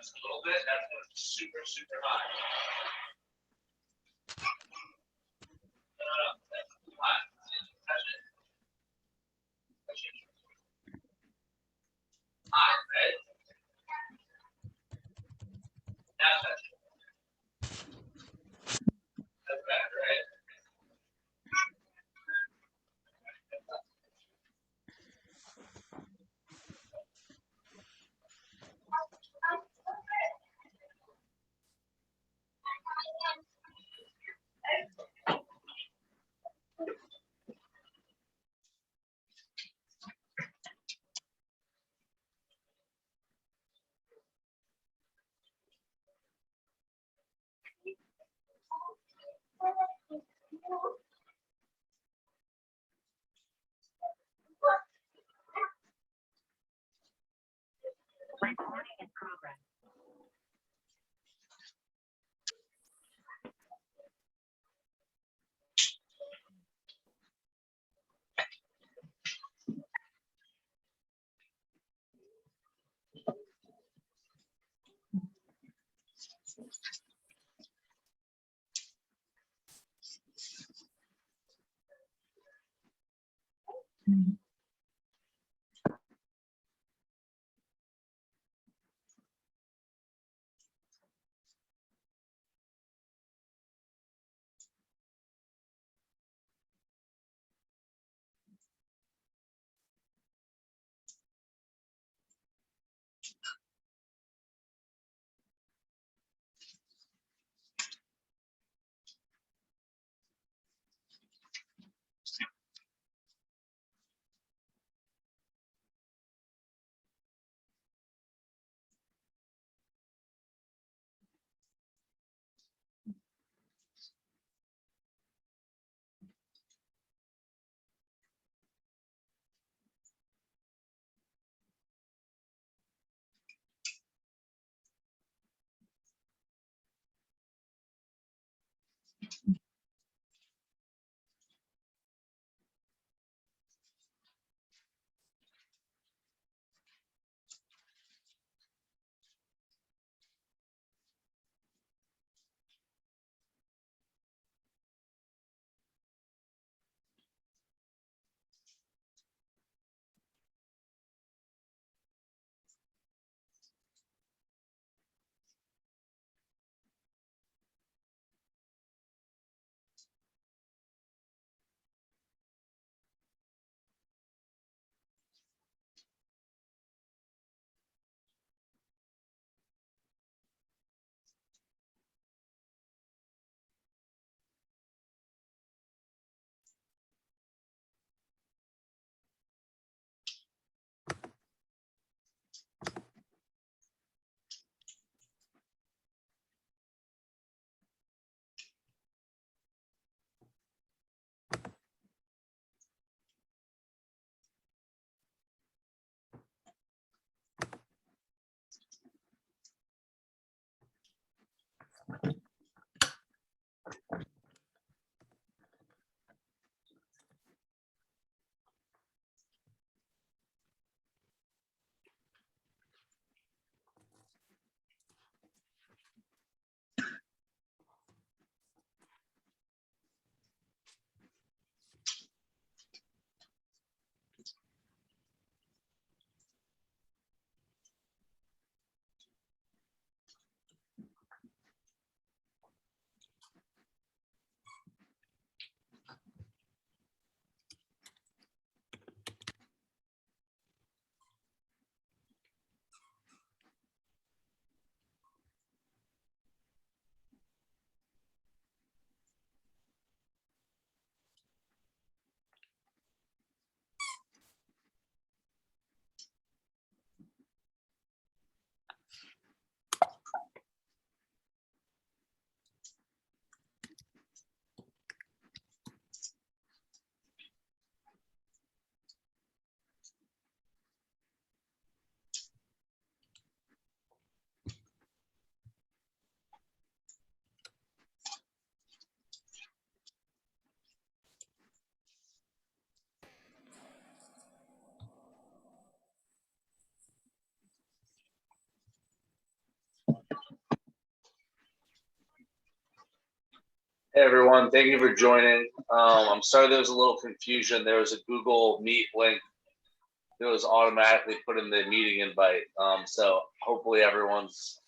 Just a little bit. That's going to be super, super high. That's too high. Touch it. Touch it. High, right? Now touch it. That's better, right? Hey everyone, thank you for joining. I'm sorry there was a little confusion. There was a Google Meet link that was automatically put in the meeting invite. So hopefully everyone's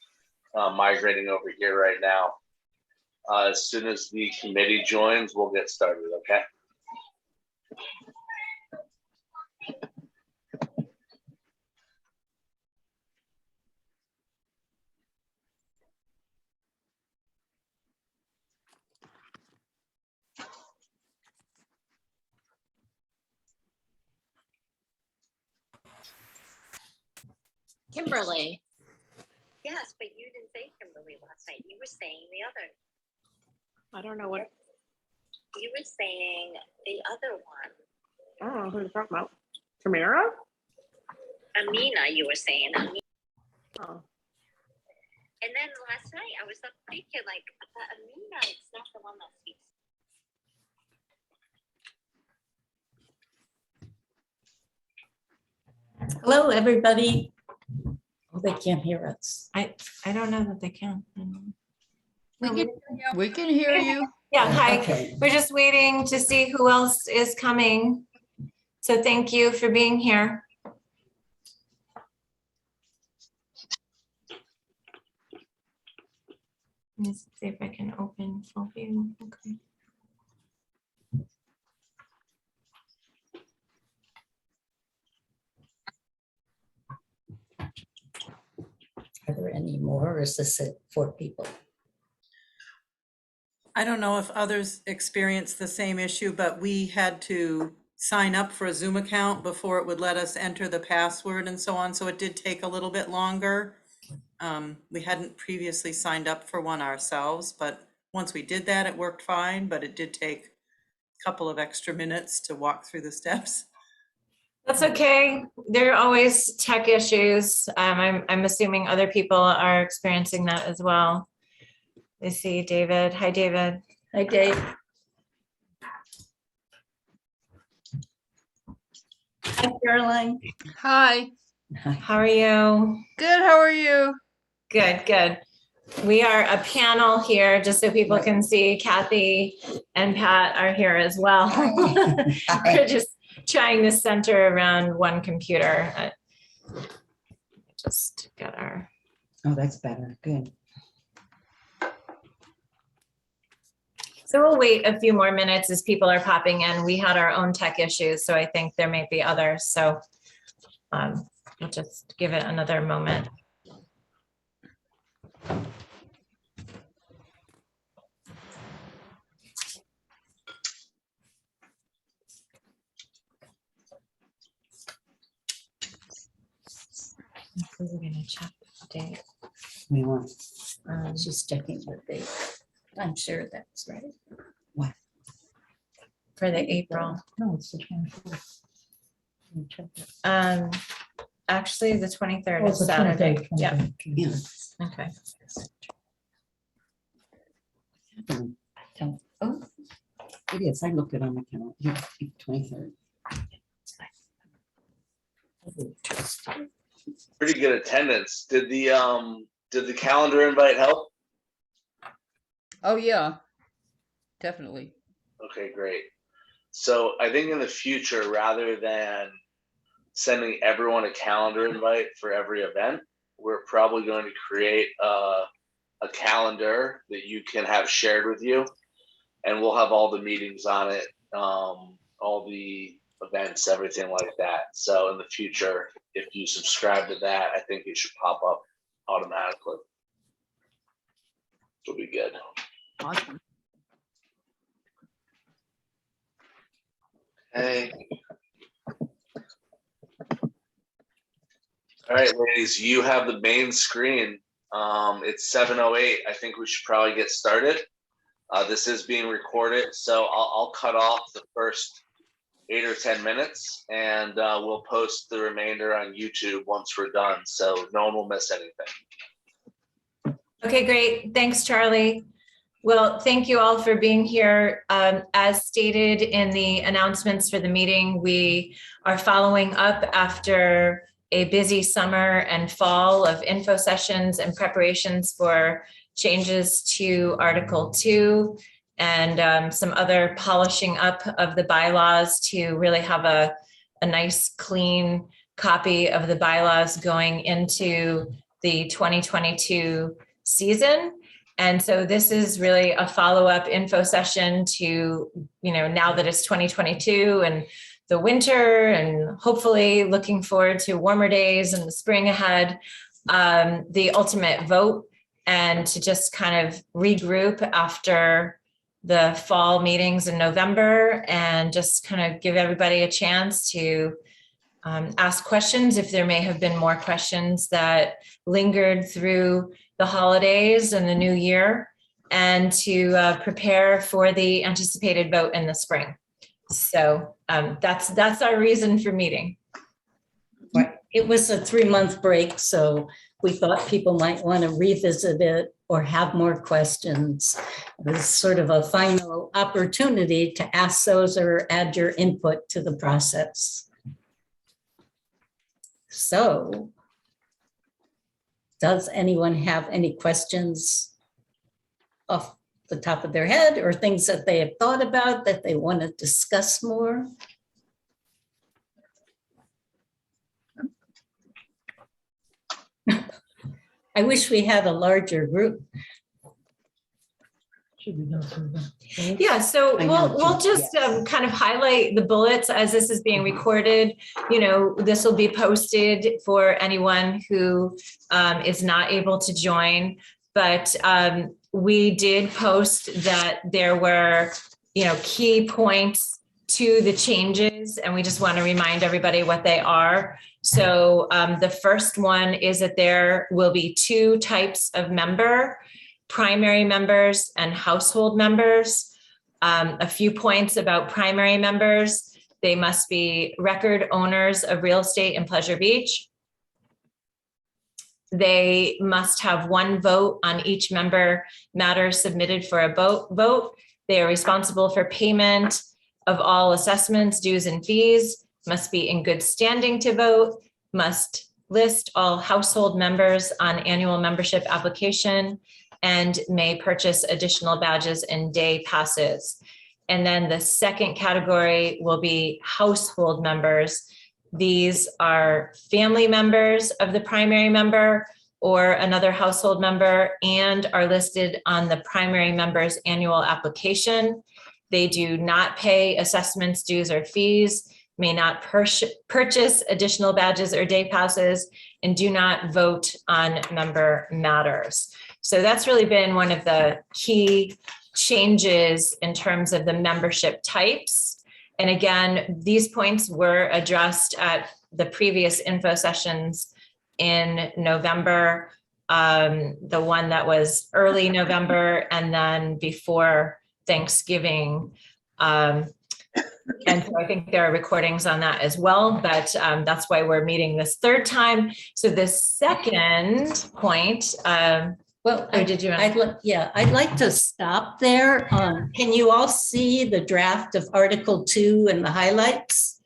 migrating over here right now. As soon as the committee joins, we'll get started, okay? Kimberly. Yes, but you didn't say Kimberly last night. You were saying the other. I don't know what. You were saying the other one. I don't know who you're talking about. Tamara? Amina, you were saying. Amina. Oh. And then last night I was thinking like, Amina, it's not the one that speaks. Hello, everybody. Oh, they can't hear us. I don't know that they can. We can hear you. Yeah, hi. Okay. We're just waiting to see who else is coming. So thank you for being here. Let's see if I can open full view. Okay. Are there any more, or is this it, 4 people? I don't know if others experience the same issue, but we had to sign up for a Zoom account before it would let us enter the password and so on. So it did take a little bit longer. We hadn't previously signed up for one ourselves, but once we did that, it worked fine, but it did take a couple of extra minutes to walk through the steps. That's okay. There are always tech issues. I'm assuming other people are experiencing that as well. I see David. Hi, David. Hi, Dave. Hi, Caroline. Hi, How are you? good, how are you? Good, good. We are a panel here, just so people can see. Kathy and Pat are here as well. We're just trying to center around one computer. Just get our. Oh, that's better. Good. So we'll wait a few more minutes as people are popping in. We had our own tech issues, so I think there may be others. So we'll just give it another moment. We're gonna check the date. We want, She's checking the date. I'm sure that's right. What? for the April. No, it's the 24th. Actually, the 23rd Oh, is it's the Saturday. 23rd, Yeah. 23rd. Yeah. Okay. Oh, it is. I looked it on my calendar. Yeah, 23rd. Pretty good attendance. Did the calendar invite help? Oh, yeah, definitely. Okay, great. So I think in the future, rather than sending everyone a calendar invite for every event, we're probably going to create a calendar that you can have shared with you, and we'll have all the meetings on it, all the events, everything like that. So in the future, if you subscribe to that, I think it should pop up automatically. It'll be good. Awesome. Hey. All right, ladies, you have the main screen. It's 7:08. I think we should probably get started. This is being recorded, so I'll cut off the first 8 or 10 minutes, and we'll post the remainder on YouTube once we're done, so no one will miss anything. Okay, great. Thanks, Charlie. Well, thank you all for being here. As stated in the announcements for the meeting, we are following up after a busy summer and fall of info sessions and preparations for changes to Article 2 and some other polishing up of the bylaws to really have a nice, clean copy of the bylaws going into the 2022 season. And so this is really a follow-up info session to, now that it's 2022 and the winter, and hopefully looking forward to warmer days and the spring ahead, the ultimate vote, and to just kind of regroup after the fall meetings in November and just kind of give everybody a chance to ask questions if there may have been more questions that lingered through the holidays and the new year, and to prepare for the anticipated vote in the spring. So that's our reason for meeting. Right. It was a 3-month break, so we thought people might want to revisit it or have more questions. It was sort of a final opportunity to ask those or add your input to the process. So, does anyone have any questions off the top of their head, or things that they have thought about that they want to discuss more? I wish we had a larger group. Should we go through that? Yeah, so I know, we'll just yes. kind of highlight the bullets as this is being recorded. This will be posted for anyone who is not able to join. But we did post that there were, key points to the changes, and we just want to remind everybody what they are. So the first one is that there will be 2 types of member: primary members and household members. A few points about primary members: they must be record owners of real estate in Pleasure Beach. They must have 1 vote on each member matter submitted for a vote. They are responsible for payment of all assessments, dues, and fees, must be in good standing to vote, must list all household members on annual membership application, and may purchase additional badges and day passes. And then the second category will be household members. These are family members of the primary member or another household member, and are listed on the primary member's annual application. They do not pay assessments, dues, or fees, may not purchase additional badges or day passes, and do not vote on member matters. So that's really been one of the key changes in terms of the membership types. And again, these points were addressed at the previous info sessions in November, the one that was early November and then before Thanksgiving. And so I think there are recordings on that as well, but that's why we're meeting this 3rd time. So the second point, Well, or did you? I'd like to stop there. Can you all see the draft of Article 2 and the highlights?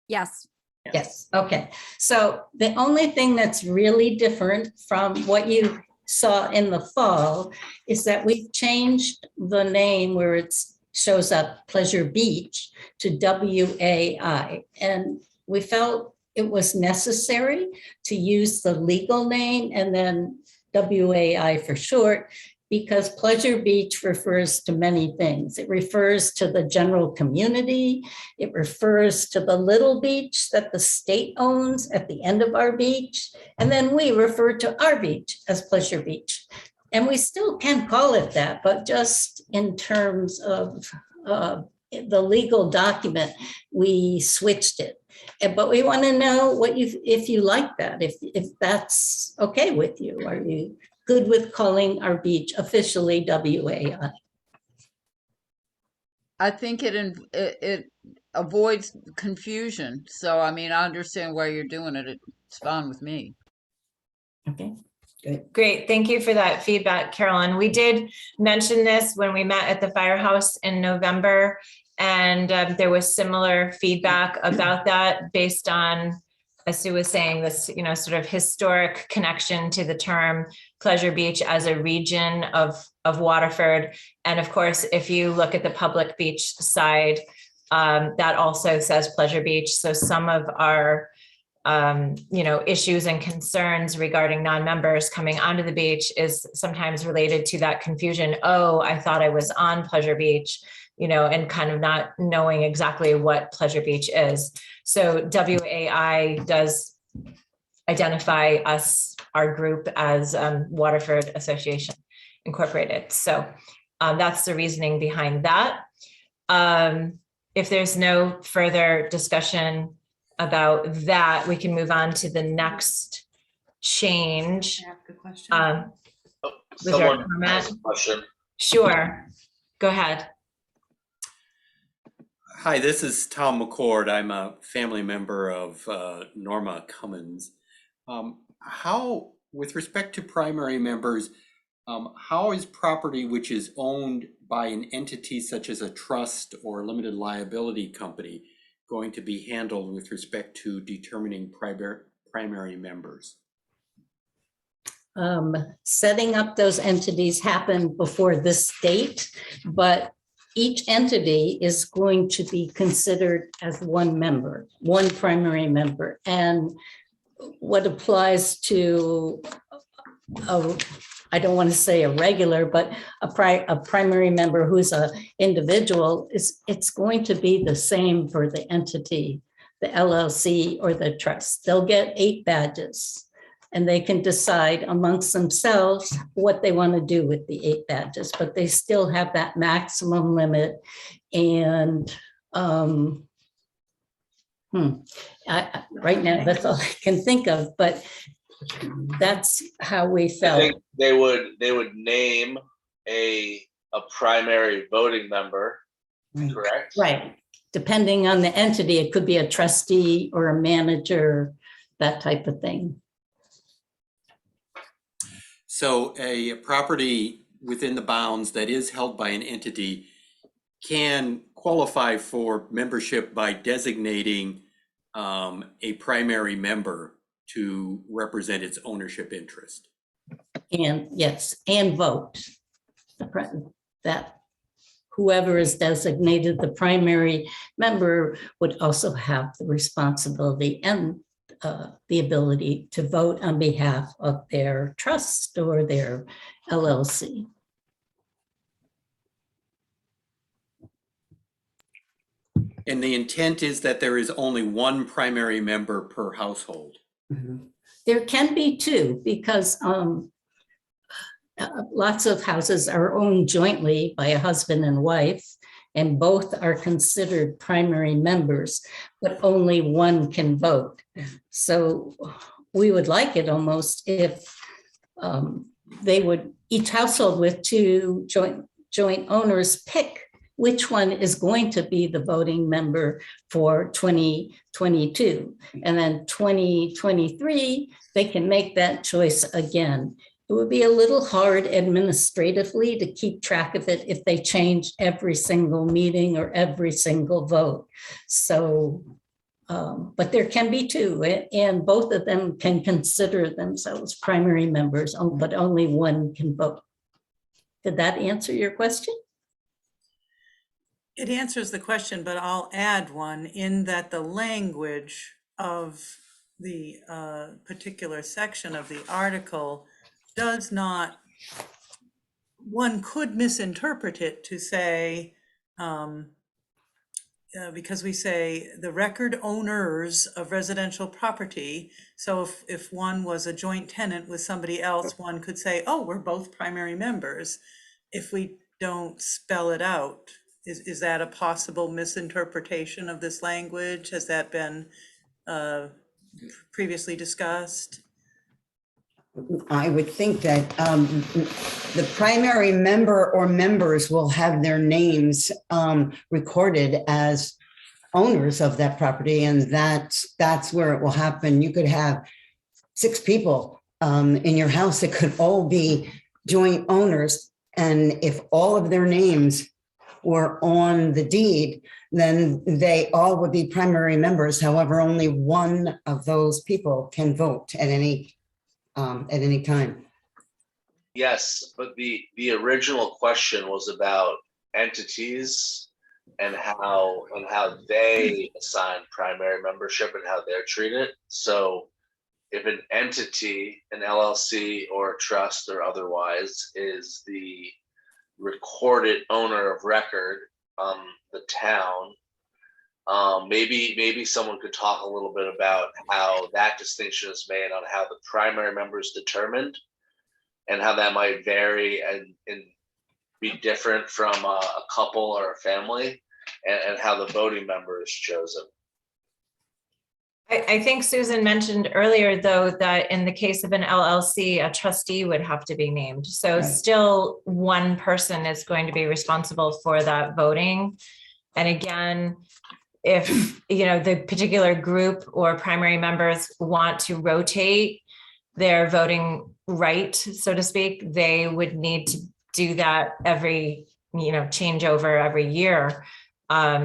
Yes. Yes, okay. So the only thing that's really different from what you saw in the fall is that we've changed the name where it shows up Pleasure Beach to WAI. And we felt it was necessary to use the legal name and then WAI for short, because Pleasure Beach refers to many things. It refers to the general community. It refers to the little beach that the state owns at the end of our beach. And then we refer to our beach as Pleasure Beach. And we still can call it that, but just in terms of the legal document, we switched it. But we want to know if you like that, if that's okay with you. Are you good with calling our beach officially WAI? I think it avoids confusion. So, I mean, I understand why you're doing it. It's fine with me. Okay, good. Great. Thank you for that feedback, Carolyn. We did mention this when we met at the firehouse in November, and there was similar feedback about that based on as Sue was saying, this, sort of historic connection to the term Pleasure Beach as a region of Waterford. And of course, if you look at the public beach side, that also says Pleasure Beach. So some of our issues and concerns regarding non-members coming onto the beach is sometimes related to that confusion. Oh, I thought I was on Pleasure Beach, and kind of not knowing exactly what Pleasure Beach is. So WAI does identify us, our group, as Waterford Association Incorporated. So that's the reasoning behind that. If there's no further discussion about that, we can move on to the next change. I have a question. Oh, Was there a someone comment? has a question. Sure, go ahead. Hi, this is Tom McCord. I'm a family member of Norma Cummins. How, with respect to primary members, how is property which is owned by an entity such as a trust or limited liability company going to be handled with respect to determining primary members? Setting up those entities happened before this date, but each entity is going to be considered as one member, one primary member. And what applies to, I don't want to say a regular, but a primary member who's an individual, it's going to be the same for the entity, the LLC or the trust. They'll get 8 badges. And they can decide amongst themselves what they want to do with the 8 badges, but they still have that maximum limit. And right now, that's all I can think of, but that's how we I felt. think they would name a primary voting member, correct? Right. Depending on the entity, it could be a trustee or a manager, that type of thing. So a property within the bounds that is held by an entity can qualify for membership by designating a primary member to represent its ownership interest. And yes, and vote. That whoever is designated the primary member would also have the responsibility and the ability to vote on behalf of their trust or their LLC. And the intent is that there is only one primary member per household. There can be 2 because lots of houses are owned jointly by a husband and wife, and both are considered primary members, but only one can vote. So we would like it almost if they would, each household with 2 joint owners, pick which one is going to be the voting member for 2022. And then 2023, they can make that choice again. It would be a little hard administratively to keep track of it if they changed every single meeting or every single vote. So, but there can be 2, and both of them can consider themselves primary members, but only one can vote. Did that answer your question? It answers the question, but I'll add one in that the language of the particular section of the article does not, one could misinterpret it to say, because we say the record owners of residential property. So if one was a joint tenant with somebody else, one could say, oh, we're both primary members. If we don't spell it out, is that a possible misinterpretation of this language? Has that been previously discussed? I would think that the primary member or members will have their names recorded as owners of that property, and that's where it will happen. You could have 6 people in your house that could all be joint owners, and if all of their names were on the deed, then they all would be primary members. However, only one of those people can vote at any time. Yes, but the original question was about entities and how they assign primary membership and how they're treated. So if an entity, an LLC or a trust or otherwise, is the recorded owner of record, the town, maybe someone could talk a little bit about how that distinction is made on how the primary member is determined and how that might vary and be different from a couple or a family, and how the voting member is chosen. I think Susan mentioned earlier, though, that in the case of an LLC, a trustee would have to be named. So Right. still one person is going to be responsible for that voting. And again, if, the particular group or primary members want to rotate their voting right, so to speak, they would need to do that every, changeover every year.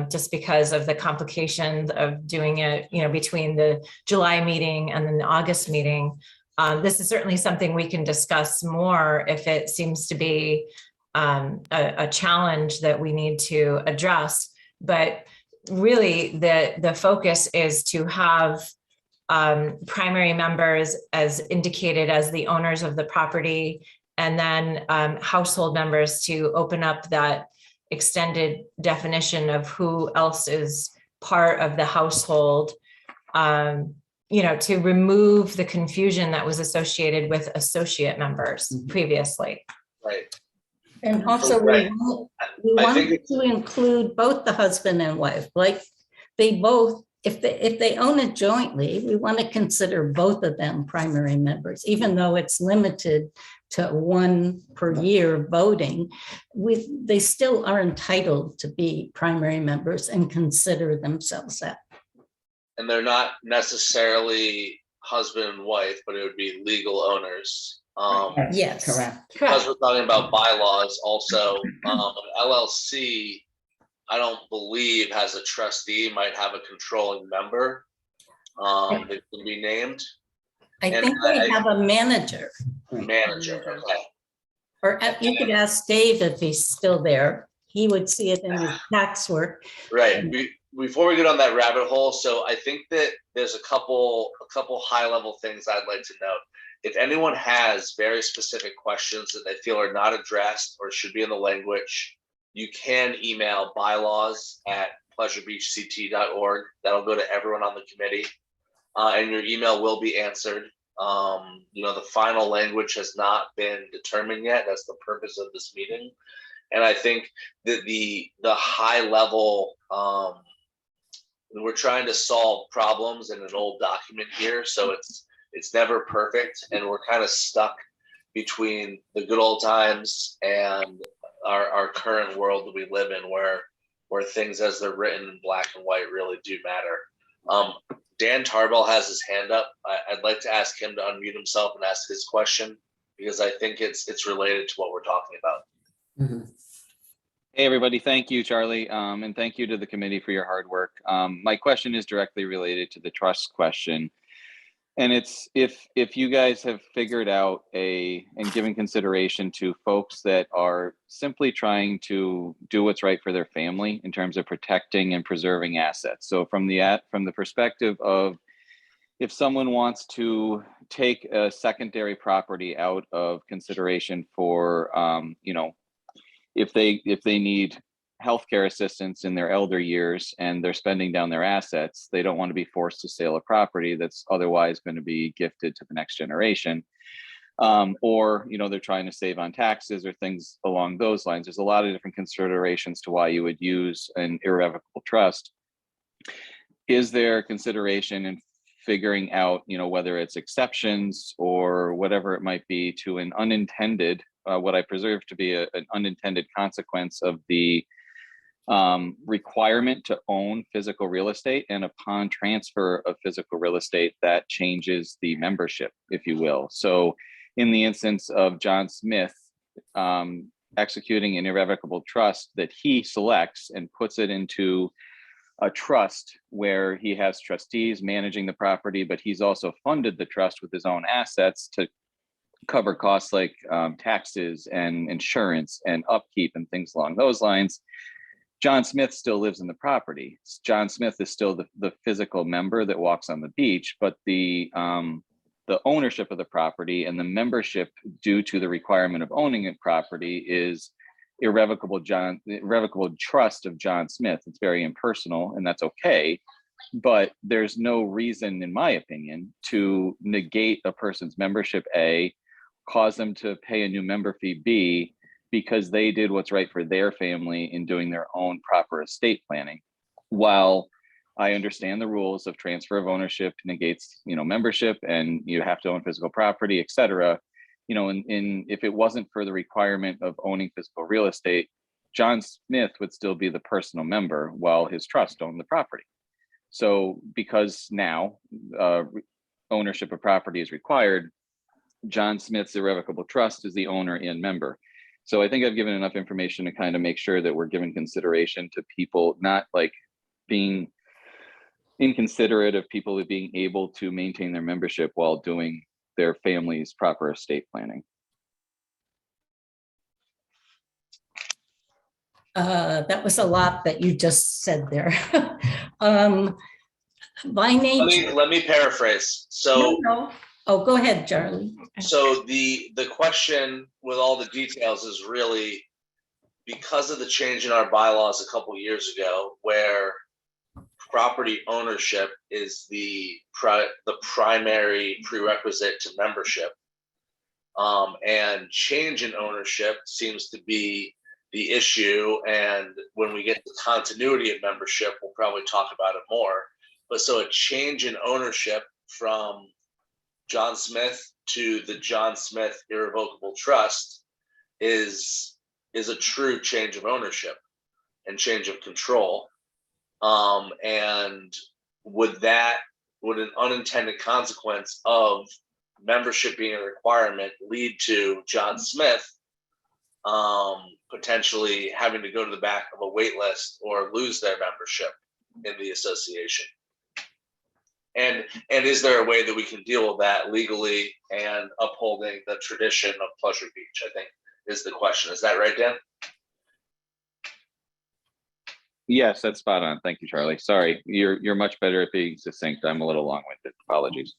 Just because of the complications of doing it, between the July meeting and then the August meeting. This is certainly something we can discuss more if it seems to be a challenge that we need to address. But really, the focus is to have primary members as indicated as the owners of the property, and then household members to open up that extended definition of who else is part of the household, to remove the confusion that was associated with associate members previously. Right. And also Right. we I want think to include both the husband and wife, like they both, if they own it jointly, we want to consider both of them primary members, even though it's limited to one per year voting. They still are entitled to be primary members and consider themselves that. And they're not necessarily husband and wife, but it would be legal owners. Yes. Correct. Because we're talking about bylaws also, an LLC, I don't believe has a trustee, might have a controlling member that can be named. I And think they have a manager, Manager, okay. or you could ask Dave if he's still there. He would see it in his tax work. Right. Before we get on that rabbit hole, so I think that there's a couple high level things I'd like to note. If anyone has very specific questions that they feel are not addressed or should be in the language, you can email bylaws@pleasurebeachct.org. That'll go to everyone on the committee, and your email will be answered. The final language has not been determined yet. That's the purpose of this meeting. And I think that the high level, we're trying to solve problems in an old document here, so it's never perfect, and we're kind of stuck between the good old times and our current world that we live in, where things as they're written in black and white really do matter. Dan Tarbell has his hand up. I'd like to ask him to unmute himself and ask his question, because I think it's related to what we're talking about. Mhm. Hey, everybody. Thank you, Charlie. And thank you to the committee for your hard work. My question is directly related to the trust question. And it's if you guys have figured out and given consideration to folks that are simply trying to do what's right for their family in terms of protecting and preserving assets. So from the perspective of, if someone wants to take a secondary property out of consideration for, if they need healthcare assistance in their elder years and they're spending down their assets, they don't want to be forced to sell a property that's otherwise going to be gifted to the next generation. Or, they're trying to save on taxes or things along those lines. There's a lot of different considerations to why you would use an irrevocable trust. Is there consideration in figuring out, whether it's exceptions or whatever it might be, to an unintended, what I preserve to be an unintended consequence of the requirement to own physical real estate, and upon transfer of physical real estate, that changes the membership, if you will. So in the instance of John Smith, executing an irrevocable trust that he selects and puts it into a trust where he has trustees managing the property, but he's also funded the trust with his own assets to cover costs like taxes and insurance and upkeep and things along those lines. John Smith still lives in the property. John Smith is still the physical member that walks on the beach, but the ownership of the property and the membership due to the requirement of owning a property is irrevocable trust of John Smith. It's very impersonal, and that's okay. But there's no reason, in my opinion, to negate a person's membership, A, cause them to pay a new member fee, B, because they did what's right for their family in doing their own proper estate planning. While I understand the rules of transfer of ownership negates, membership, and you have to own physical property, et cetera. If it wasn't for the requirement of owning physical real estate, John Smith would still be the personal member while his trust owned the property. So because now ownership of property is required, John Smith's irrevocable trust is the owner and member. So I think I've given enough information to kind of make sure that we're giving consideration to people not like being inconsiderate of people being able to maintain their membership while doing their family's proper estate planning. That was a lot that you just said there. By nature. Let me paraphrase. So, No. Oh, go ahead, Charlie. so the question with all the details is really because of the change in our bylaws a couple years ago, where property ownership is the primary prerequisite to membership, and change in ownership seems to be the issue. And when we get to continuity of membership, we'll probably talk about it more. But so a change in ownership from John Smith to the John Smith Irrevocable Trust is a true change of ownership and change of control. And would an unintended consequence of membership being a requirement lead to John Smith potentially having to go to the back of a wait list or lose their membership in the association? And is there a way that we can deal with that legally and upholding the tradition of Pleasure Beach, I think is the question. Is that right, Dan? Yes, that's spot on. Thank you, Charlie. Sorry, you're much better at being succinct. I'm a little long-winded. Apologies.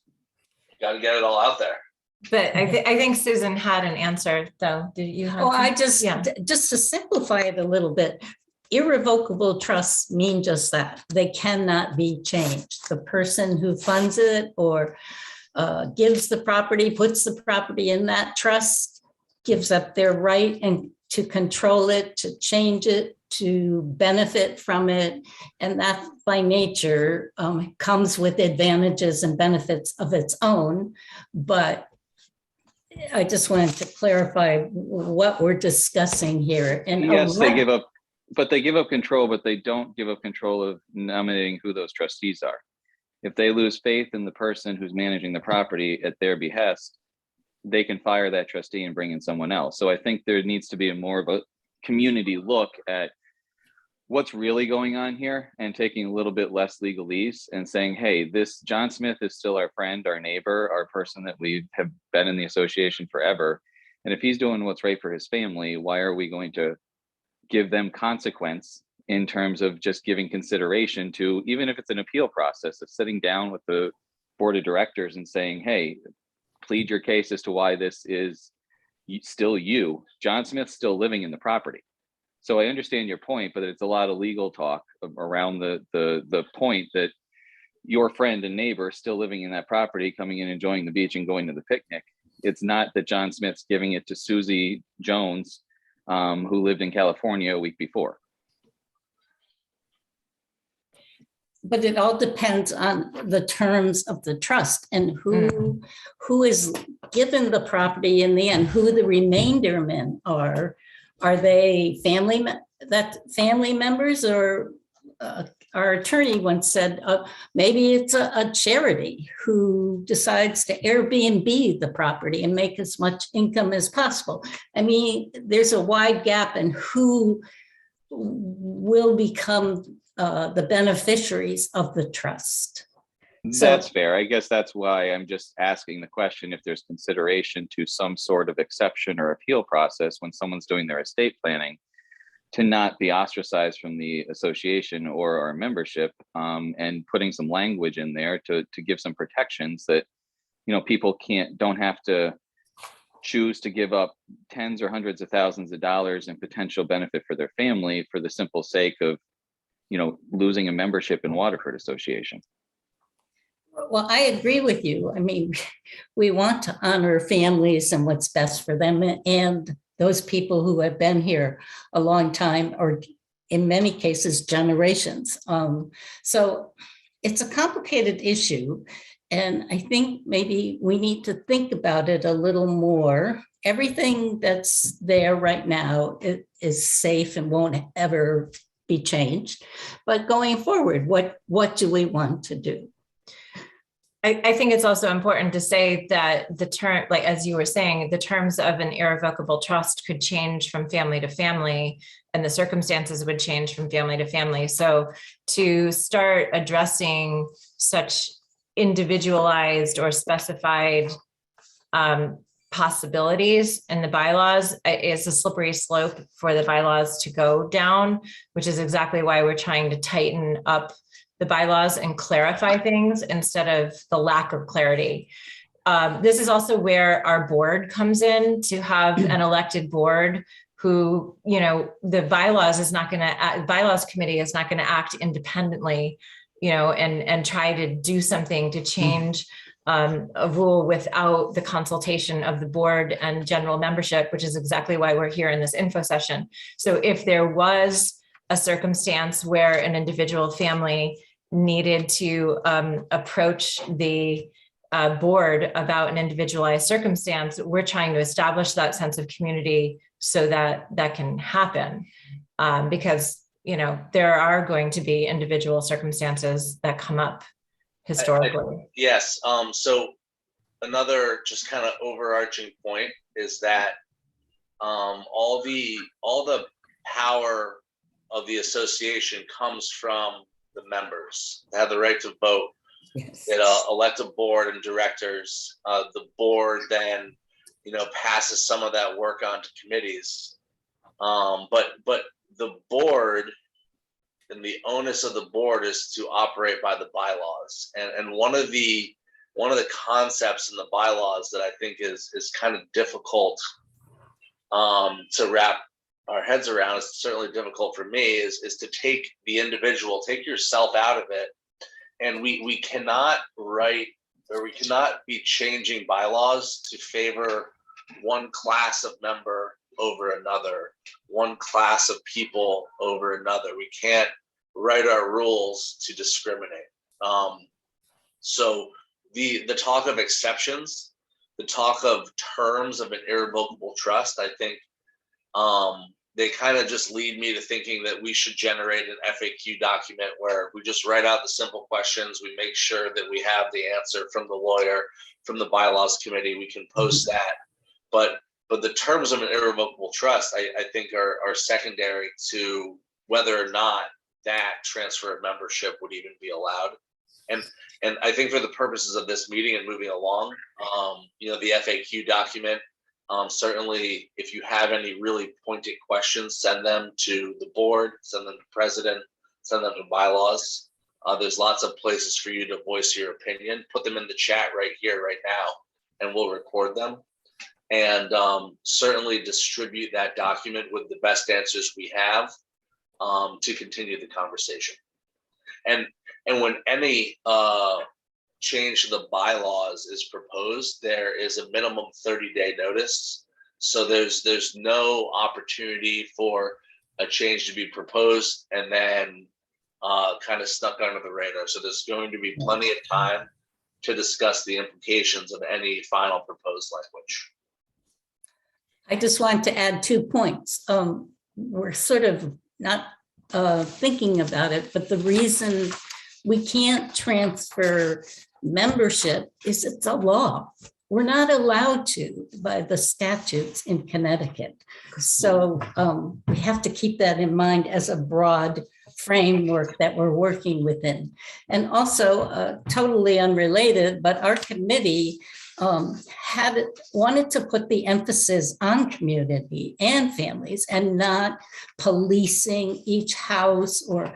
Got to get it all out there. But I think Susan had an answer, though. Did you have? Oh, I Yeah. just to simplify it a little bit, irrevocable trusts mean just that. They cannot be changed. The person who funds it or gives the property, puts the property in that trust, gives up their right and to control it, to change it, to benefit from it. And that by nature comes with advantages and benefits of its own. But I just wanted to clarify what we're discussing here. And yes, they give up, but they give up control, but they don't give up control of nominating who those trustees are. If they lose faith in the person who's managing the property at their behest, they can fire that trustee and bring in someone else. So I think there needs to be a more of a community look at what's really going on here and taking a little bit less legalese and saying, hey, this John Smith is still our friend, our neighbor, our person that we have been in the association forever. And if he's doing what's right for his family, why are we going to give them consequence in terms of just giving consideration to, even if it's an appeal process, of sitting down with the board of directors and saying, hey, plead your case as to why this is still you. John Smith's still living in the property. So I understand your point, but it's a lot of legal talk around the point that your friend and neighbor is still living in that property, coming in, enjoying the beach and going to the picnic. It's not that John Smith's giving it to Susie Jones, who lived in California a week before. But it all depends on the terms of the trust and who is given the property in the end, who the remainder men are. Are they family members or our attorney once said, maybe it's a charity who decides to Airbnb the property and make as much income as possible. I mean, there's a wide gap in who will become the beneficiaries of the trust. So- That's fair. I guess that's why I'm just asking the question if there's consideration to some sort of exception or appeal process when someone's doing their estate planning to not be ostracized from the association or our membership, and putting some language in there to give some protections that, you know, people don't have to choose to give up tens or hundreds of thousands of dollars in potential benefit for their family for the simple sake of, you know, losing a membership in Waterford Association. Well, I agree with you. I mean, we want to honor families and what's best for them and those people who have been here a long time, or in many cases, generations. So it's a complicated issue. And I think maybe we need to think about it a little more. Everything that's there right now is safe and won't ever be changed. But going forward, what do we want to do? I think it's also important to say that the term, like, as you were saying, the terms of an irrevocable trust could change from family to family, and the circumstances would change from family to family. So to start addressing such individualized or specified possibilities in the bylaws is a slippery slope for the bylaws to go down, which is exactly why we're trying to tighten up the bylaws and clarify things instead of the lack of clarity. This is also where our board comes in, to have an elected board who, you know, the bylaws committee is not going to act independently, you know, and try to do something to change a rule without the consultation of the board and general membership, which is exactly why we're here in this info session. So if there was a circumstance where an individual family needed to approach the board about an individualized circumstance, we're trying to establish that sense of community so that that can happen. Because, you know, there are going to be individual circumstances that come up historically. Yes. So another just kind of overarching point is that all the power of the association comes from the members. They have the right to vote. Yes. It elect a board and directors. The board then, you know, passes some of that work on to committees. But the board and the onus of the board is to operate by the bylaws. And one of the concepts in the bylaws that I think is kind of difficult to wrap our heads around, is certainly difficult for me, is to take the individual, take yourself out of it. And we cannot write, or we cannot be changing bylaws to favor one class of member over another, one class of people over another. We can't write our rules to discriminate. So the talk of exceptions, the talk of terms of an irrevocable trust, I think they kind of just lead me to thinking that we should generate an FAQ document where we just write out the simple questions. We make sure that we have the answer from the lawyer, from the bylaws committee. We can post that. But the terms of an irrevocable trust, I think, are secondary to whether or not that transfer of membership would even be allowed. And I think for the purposes of this meeting and moving along, you know, the FAQ document, certainly if you have any really pointed questions, send them to the board, send them to president, send them to bylaws. There's lots of places for you to voice your opinion. Put them in the chat right here, right now, and we'll record them. And certainly distribute that document with the best answers we have to continue the conversation. And when any change to the bylaws is proposed, there is a minimum 30-day notice. So there's no opportunity for a change to be proposed and then kind of snuck under the radar. So there's going to be plenty of time to discuss the implications of any final proposed language. I just want to add 2 points. We're sort of not thinking about it, but the reason we can't transfer membership is it's a law. We're not allowed to by the statutes in Connecticut. So we have to keep that in mind as a broad framework that we're working within. And also totally unrelated, but our committee wanted to put the emphasis on community and families and not policing each house or,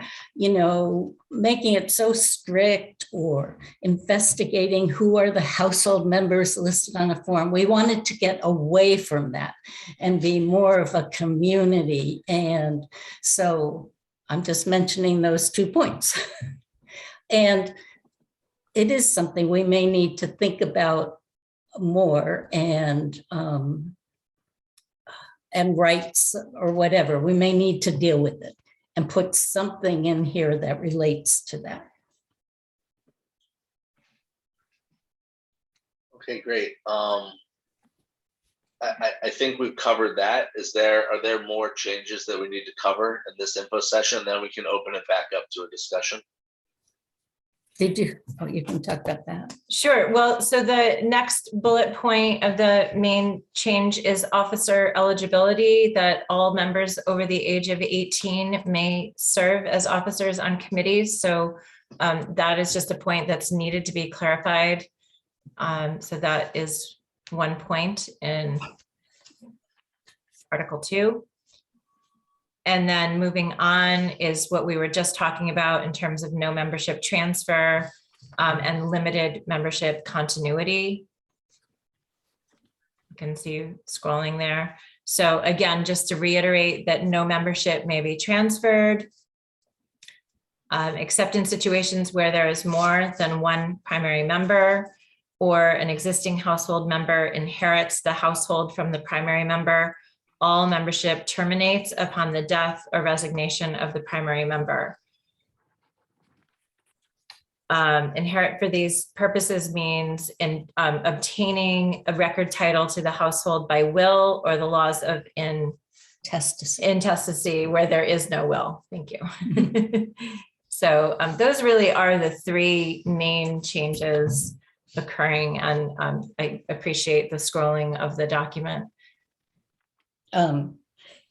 making it so strict or investigating who are the household members listed on a form. We wanted to get away from that and be more of a community. And so I'm just mentioning those 2 points. And it is something we may need to think about more, and rights or whatever. We may need to deal with it and put something in here that relates to that. Okay, great. I think we've covered that. Are there more changes that we need to cover in this info session? Then we can open it back up to a discussion. Did you? Oh, you can talk about that. Sure. Well, so the next bullet point of the main change is officer eligibility, that all members over the age of 18 may serve as officers on committees. So that is just a point that's needed to be clarified. So that is one point in Article 2. And then moving on is what we were just talking about in terms of no membership transfer and limited membership continuity. You can see scrolling there. So again, just to reiterate that no membership may be transferred, except in situations where there is more than one primary member or an existing household member inherits the household from the primary member. All membership terminates upon the death or resignation of the primary member. Inherit for these purposes means in obtaining a record title to the household by will or the laws of intestacy where there is no will. Thank you. So those really are the 3 main changes occurring, and I appreciate the scrolling of the document. And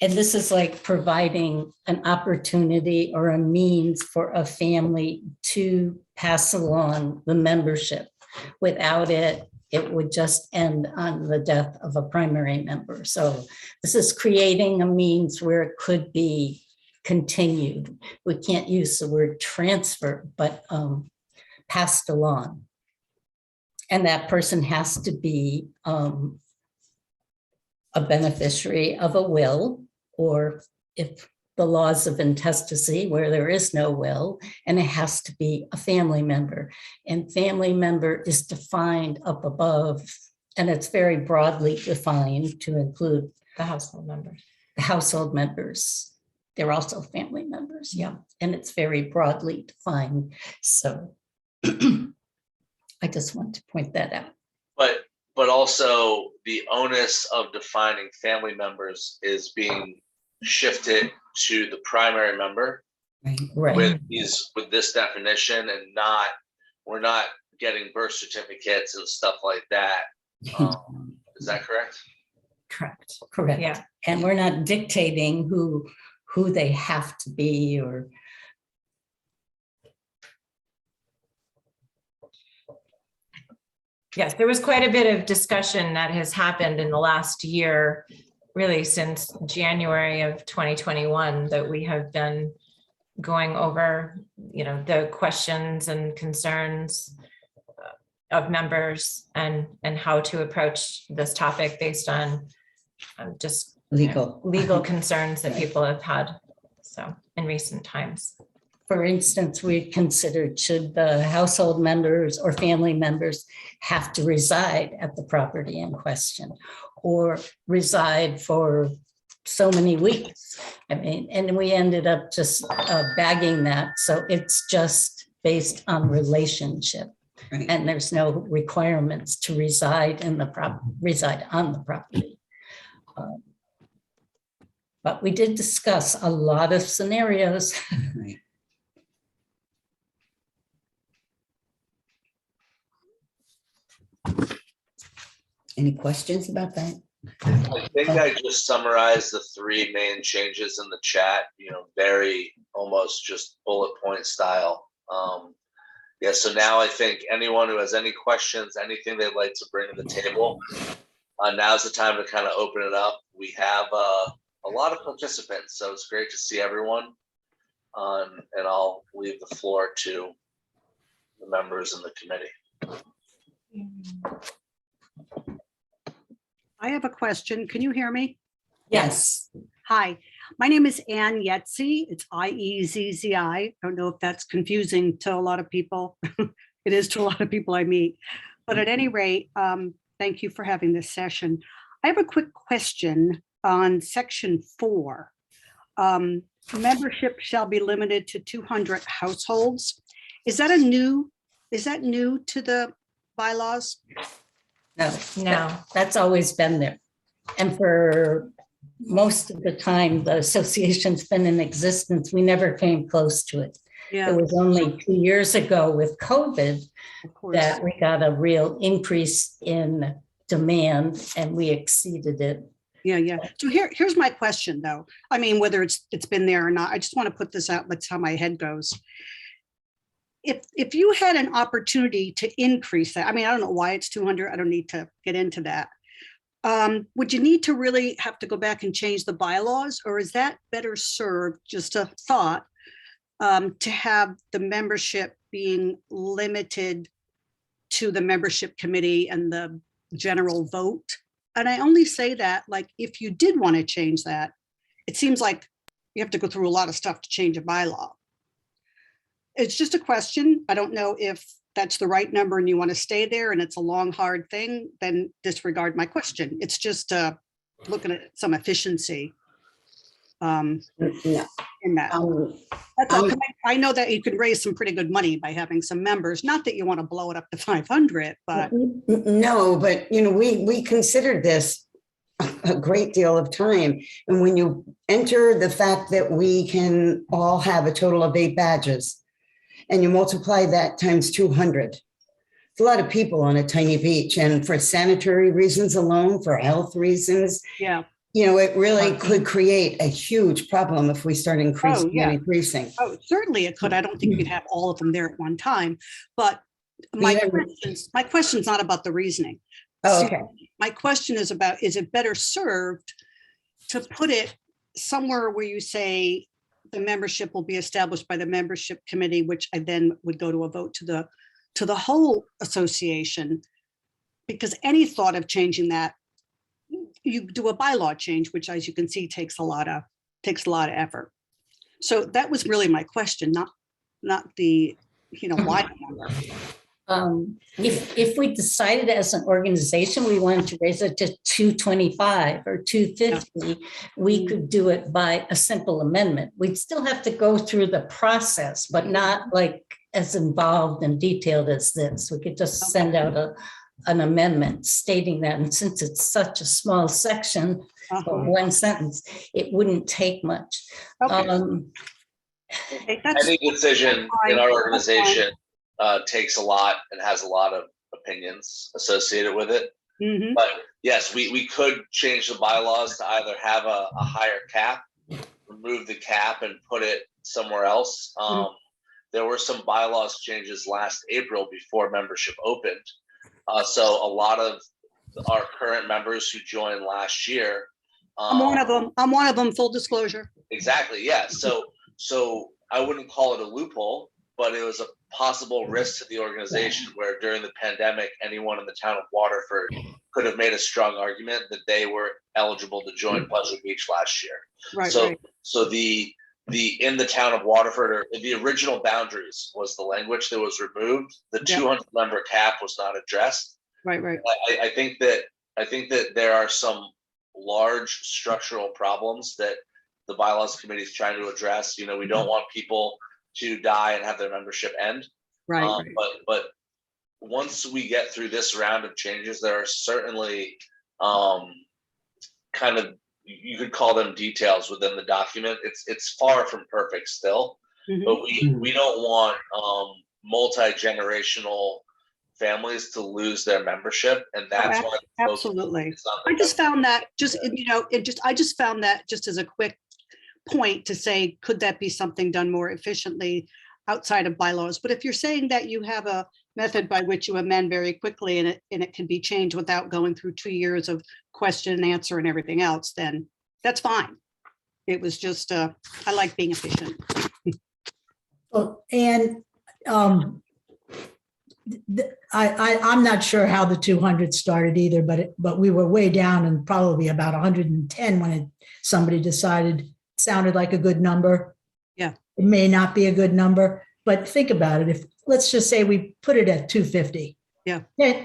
this is like providing an opportunity or a means for a family to pass along the membership. Without it, it would just end on the death of a primary member. So this is creating a means where it could be continued. We can't use the word transfer, but passed along. And that person has to be a beneficiary of a will, or if the laws of intestacy where there is no will, and it has to be a family member. And family member is defined up above, and it's very broadly defined to include the household members. The household members. They're also family members, yeah. And it's very broadly defined. So I just want to point that out. But also the onus of defining family members is being shifted to the primary member Right. with this definition, and we're not getting birth certificates and stuff like that. Is that correct? Correct. Yeah. And we're not dictating who they have to be or. Yes, there was quite a bit of discussion that has happened in the last year, really since January of 2021, that we have been going over, the questions and concerns of members and how to approach this topic based on just legal concerns that people have had. So in recent times. For instance, we considered, should the household members or family members have to reside at the property in question or reside for so many weeks? I mean, and we ended up just bagging that. So it's just based on relationship. Right. And there's no requirements to reside on the property. But we did discuss a lot of scenarios. Right. Any questions about that? I think I just summarized the three main changes in the chat, very almost just bullet point style. Yeah, so now I think anyone who has any questions, anything they'd like to bring to the table, now's the time to kind of open it up. We have a lot of participants, so it's great to see everyone. And I'll leave the floor to the members in the committee. I have a question. Can you hear me? Yes. Hi, my name is Ann Yetzi. It's Iezzi. I don't know if that's confusing to a lot of people. It is to a lot of people I meet. But at any rate, thank you for having this session. I have a quick question on section 4. Membership shall be limited to 200 households. Is that new to the bylaws? No, that's always been there. And for most of the time, the association's been in existence. We never came close to it. Yeah, It was only 2 years ago with COVID of course. that we got a real increase in demand and we exceeded it. Yeah. So here's my question though. I mean, whether it's been there or not, I just want to put this out. That's how my head goes. If you had an opportunity to increase that, I mean, I don't know why it's 200. I don't need to get into that. Would you need to really have to go back and change the bylaws, or is that better served, just a thought, to have the membership being limited to the membership committee and the general vote? And I only say that, like, if you did want to change that, it seems like you have to go through a lot of stuff to change a bylaw. It's just a question. I don't know if that's the right number and you want to stay there and it's a long, hard thing, then disregard my question. It's just looking at some efficiency No. in that. That's all. I know that you could raise some pretty good money by having some members, not that you want to blow it up to 500, but. No, but we considered this a great deal of time. And when you enter the fact that we can all have a total of 8 badges and you multiply that times 200, it's a lot of people on a tiny beach. And for sanitary reasons alone, for health reasons, Yeah. It really could create a huge problem if we start increasing and increasing. Oh, certainly it could. I don't think you could have all of them there at one time, but my question's not about the reasoning. Oh, okay. My question is about, is it better served to put it somewhere where you say the membership will be established by the membership committee, which I then would go to a vote to the whole association? Because any thought of changing that, you do a bylaw change, which, as you can see, takes a lot of effort. So that was really my question, not the why number. If we decided as an organization we wanted to raise it to 225 or 250, we could do it by a simple amendment. We'd still have to go through the process, but not like as involved and detailed as this. We could just send out an amendment stating that, and since it's such a small section of one sentence, it wouldn't take much. Okay. Any decision in our organization takes a lot and has a lot of opinions associated with it. Mm-hmm. But yes, we could change the bylaws to either have a higher cap, remove the cap and put it somewhere else. There were some bylaws changes last April before membership opened. So a lot of our current members who joined last year. I'm one of them, full disclosure. Exactly, yeah. So I wouldn't call it a loophole, but it was a possible risk to the organization where during the pandemic, anyone in the town of Waterford could have made a strong argument that they were eligible to join Pleasure Beach last year. Right. So the in the town of Waterford, or the original boundaries was the language that was removed. The 200 member cap was not addressed. Right. I think that there are some large structural problems that the bylaws committee is trying to address. We don't want people to die and have their membership end. Right. But once we get through this round of changes, there are certainly kind of you could call them details within the document. It's far from perfect still, Mhm. but we don't want multi-generational families to lose their membership, and that's why the focus Absolutely. is on the I just member. found that just, I just found that just as a quick point to say, could that be something done more efficiently outside of bylaws? But if you're saying that you have a method by which you amend very quickly and it can be changed without going through 2 years of question and answer and everything else, then that's fine. It was just, I like being efficient. Well, and I'm not sure how the 200 started either, but we were way down and probably about 110 when somebody decided it sounded like a good number. Yeah. It may not be a good number, but think about it. If, let's just say we put it at 250. Yeah.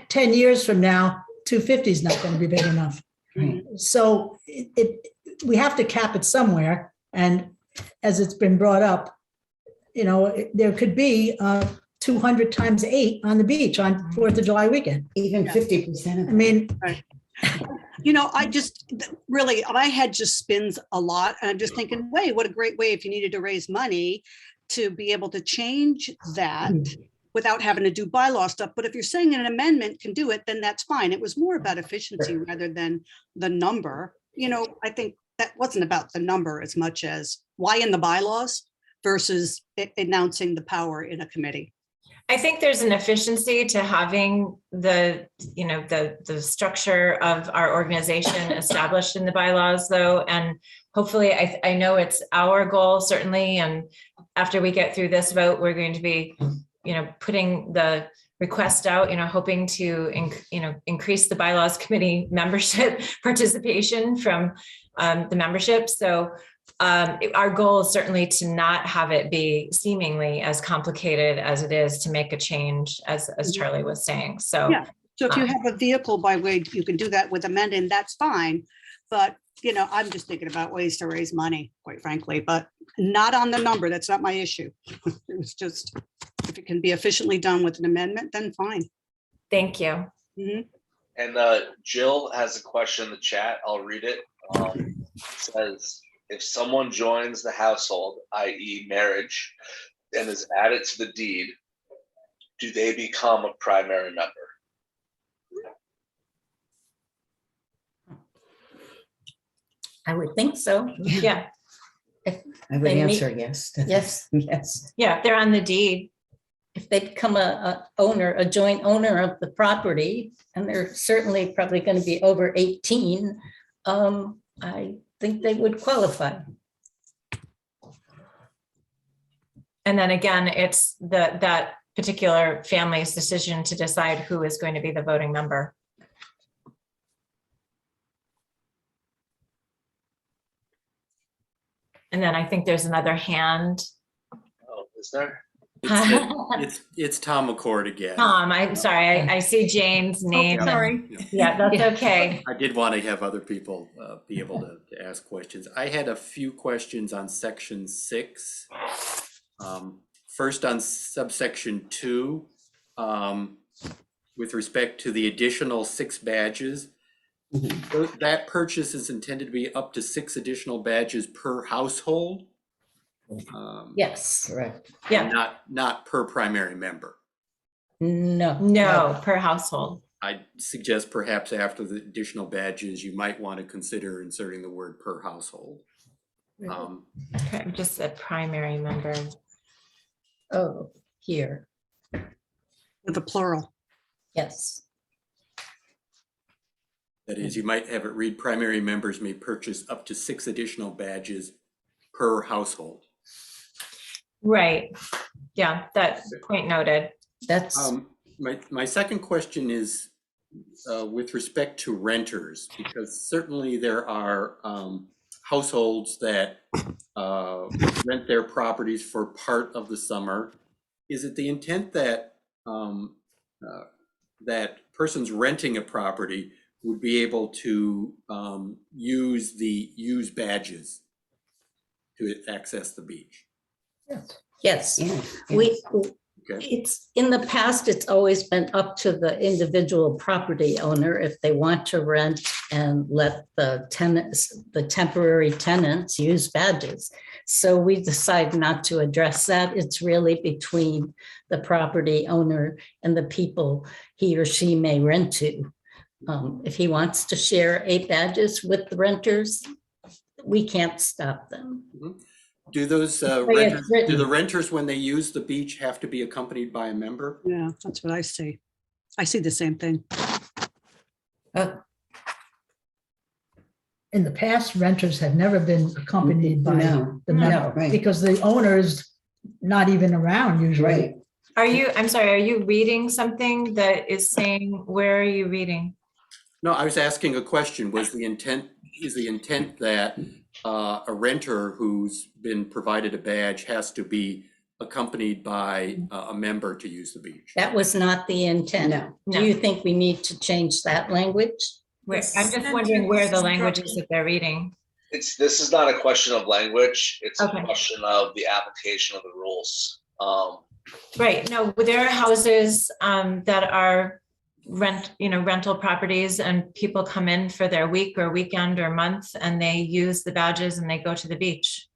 10 years from now, 250 is not going to be big enough. Right. So we have to cap it somewhere. And as it's been brought up, there could be 200 times 8 on the beach on 4th of July weekend. Even 50% of I mean, I just really, my head just spins a lot. And I'm just thinking, wait, what a great way if you needed to raise money to be able to change that without having to do bylaw stuff. But if you're saying an amendment can do it, then that's fine. It was more about efficiency rather than the number. I think that wasn't about the number as much as why in the bylaws versus announcing the power in a committee. I think there's an efficiency to having the structure of our organization established in the bylaws though. And hopefully I know it's our goal certainly. And after we get through this vote, we're going to be, putting the request out, hoping to, increase the bylaws committee membership participation from the membership. So our goal is certainly to not have it be seemingly as complicated as it is to make a change, as Charlie was saying. So, Yeah. So if you have a vehicle by which you can do that with amending, that's fine. But, I'm just thinking about ways to raise money, quite frankly, but not on the number. That's not my issue. It was just, if it can be efficiently done with an amendment, then fine. thank you. Mhm. And Jill has a question in the chat. I'll read it. It says, if someone joins the household, i.e. marriage, and is added to the deed, do they become a primary member? I would think so. Yeah. I would They meet- answer yes. Yes. Yes. Yeah. They're on the deed. If they become a joint owner of the property, and they're certainly probably going to be over 18, I think they would qualify. And then again, it's that particular family's decision to decide who is going to be the voting member. And then I think there's another hand. Oh, is there? It's Tom McCord again. Tom, I'm sorry, I see Jane's name. Oh, sorry. Yeah, that's okay. I did want to have other people be able to ask questions. I had a few questions on section 6. First on subsection 2, with respect to the additional 6 badges. That purchase is intended to be up to 6 additional badges per household. Yes. Correct. Yeah, Not per primary member. no, per household. I suggest perhaps after the additional badges, you might want to consider inserting the word per household. Okay, just a primary member. Oh, here. With the plural. Yes. That is, you might have it read primary members may purchase up to 6 additional badges per household. Right. Yeah, that point noted. That's My second question is with respect to renters, because certainly there are households that rent their properties for part of the summer. Is it the intent that that persons renting a property would be able to use badges to access the beach? yes. Yeah. We Okay. It's, in the past, it's always been up to the individual property owner if they want to rent and let the tenants, the temporary tenants use badges. So we decide not to address that. It's really between the property owner and the people he or she may rent to. If he wants to share 8 badges with the renters, we can't stop them. Do those way it's renters, do written. the renters, when they use the beach, have to be accompanied by a member? Yeah, that's what I see. I see the same thing. In the past, renters have never been accompanied by No, the no, member right. because the owner's not even around usually. Right. Are you, I'm sorry, are you reading something that is saying, where are you reading? No, I was asking a question. Was the intent, is the intent that a renter who's been provided a badge has to be accompanied by a member to use the beach? That was not the intent. No. Do you think we need to change that language? Where, I'm just wondering where the language is that they're reading. This is not a question of language. It's Okay. a question of the application of the rules. Right, no, there are houses that are rental properties, and people come in for their week or weekend or month and they use the badges and they go to the beach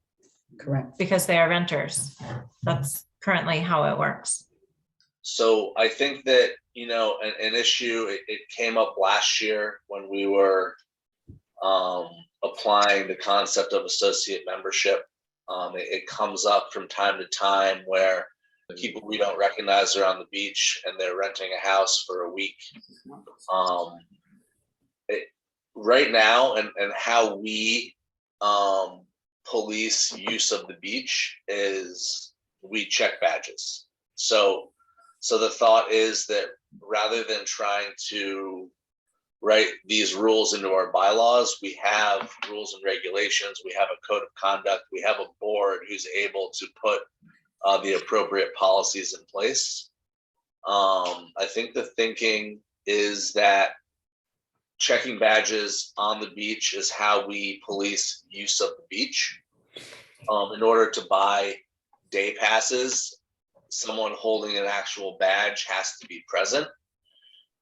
Correct. because they are renters. That's currently how it works. So I think that, an issue, it came up last year when we were applying the concept of associate membership. It comes up from time to time where people we don't recognize are on the beach and they're renting a house for a week. Right now, and how we police use of the beach is we check badges. So the thought is that rather than trying to write these rules into our bylaws, we have rules and regulations, we have a code of conduct, we have a board who's able to put the appropriate policies in place. I think the thinking is that checking badges on the beach is how we police use of the beach. In order to buy day passes, someone holding an actual badge has to be present.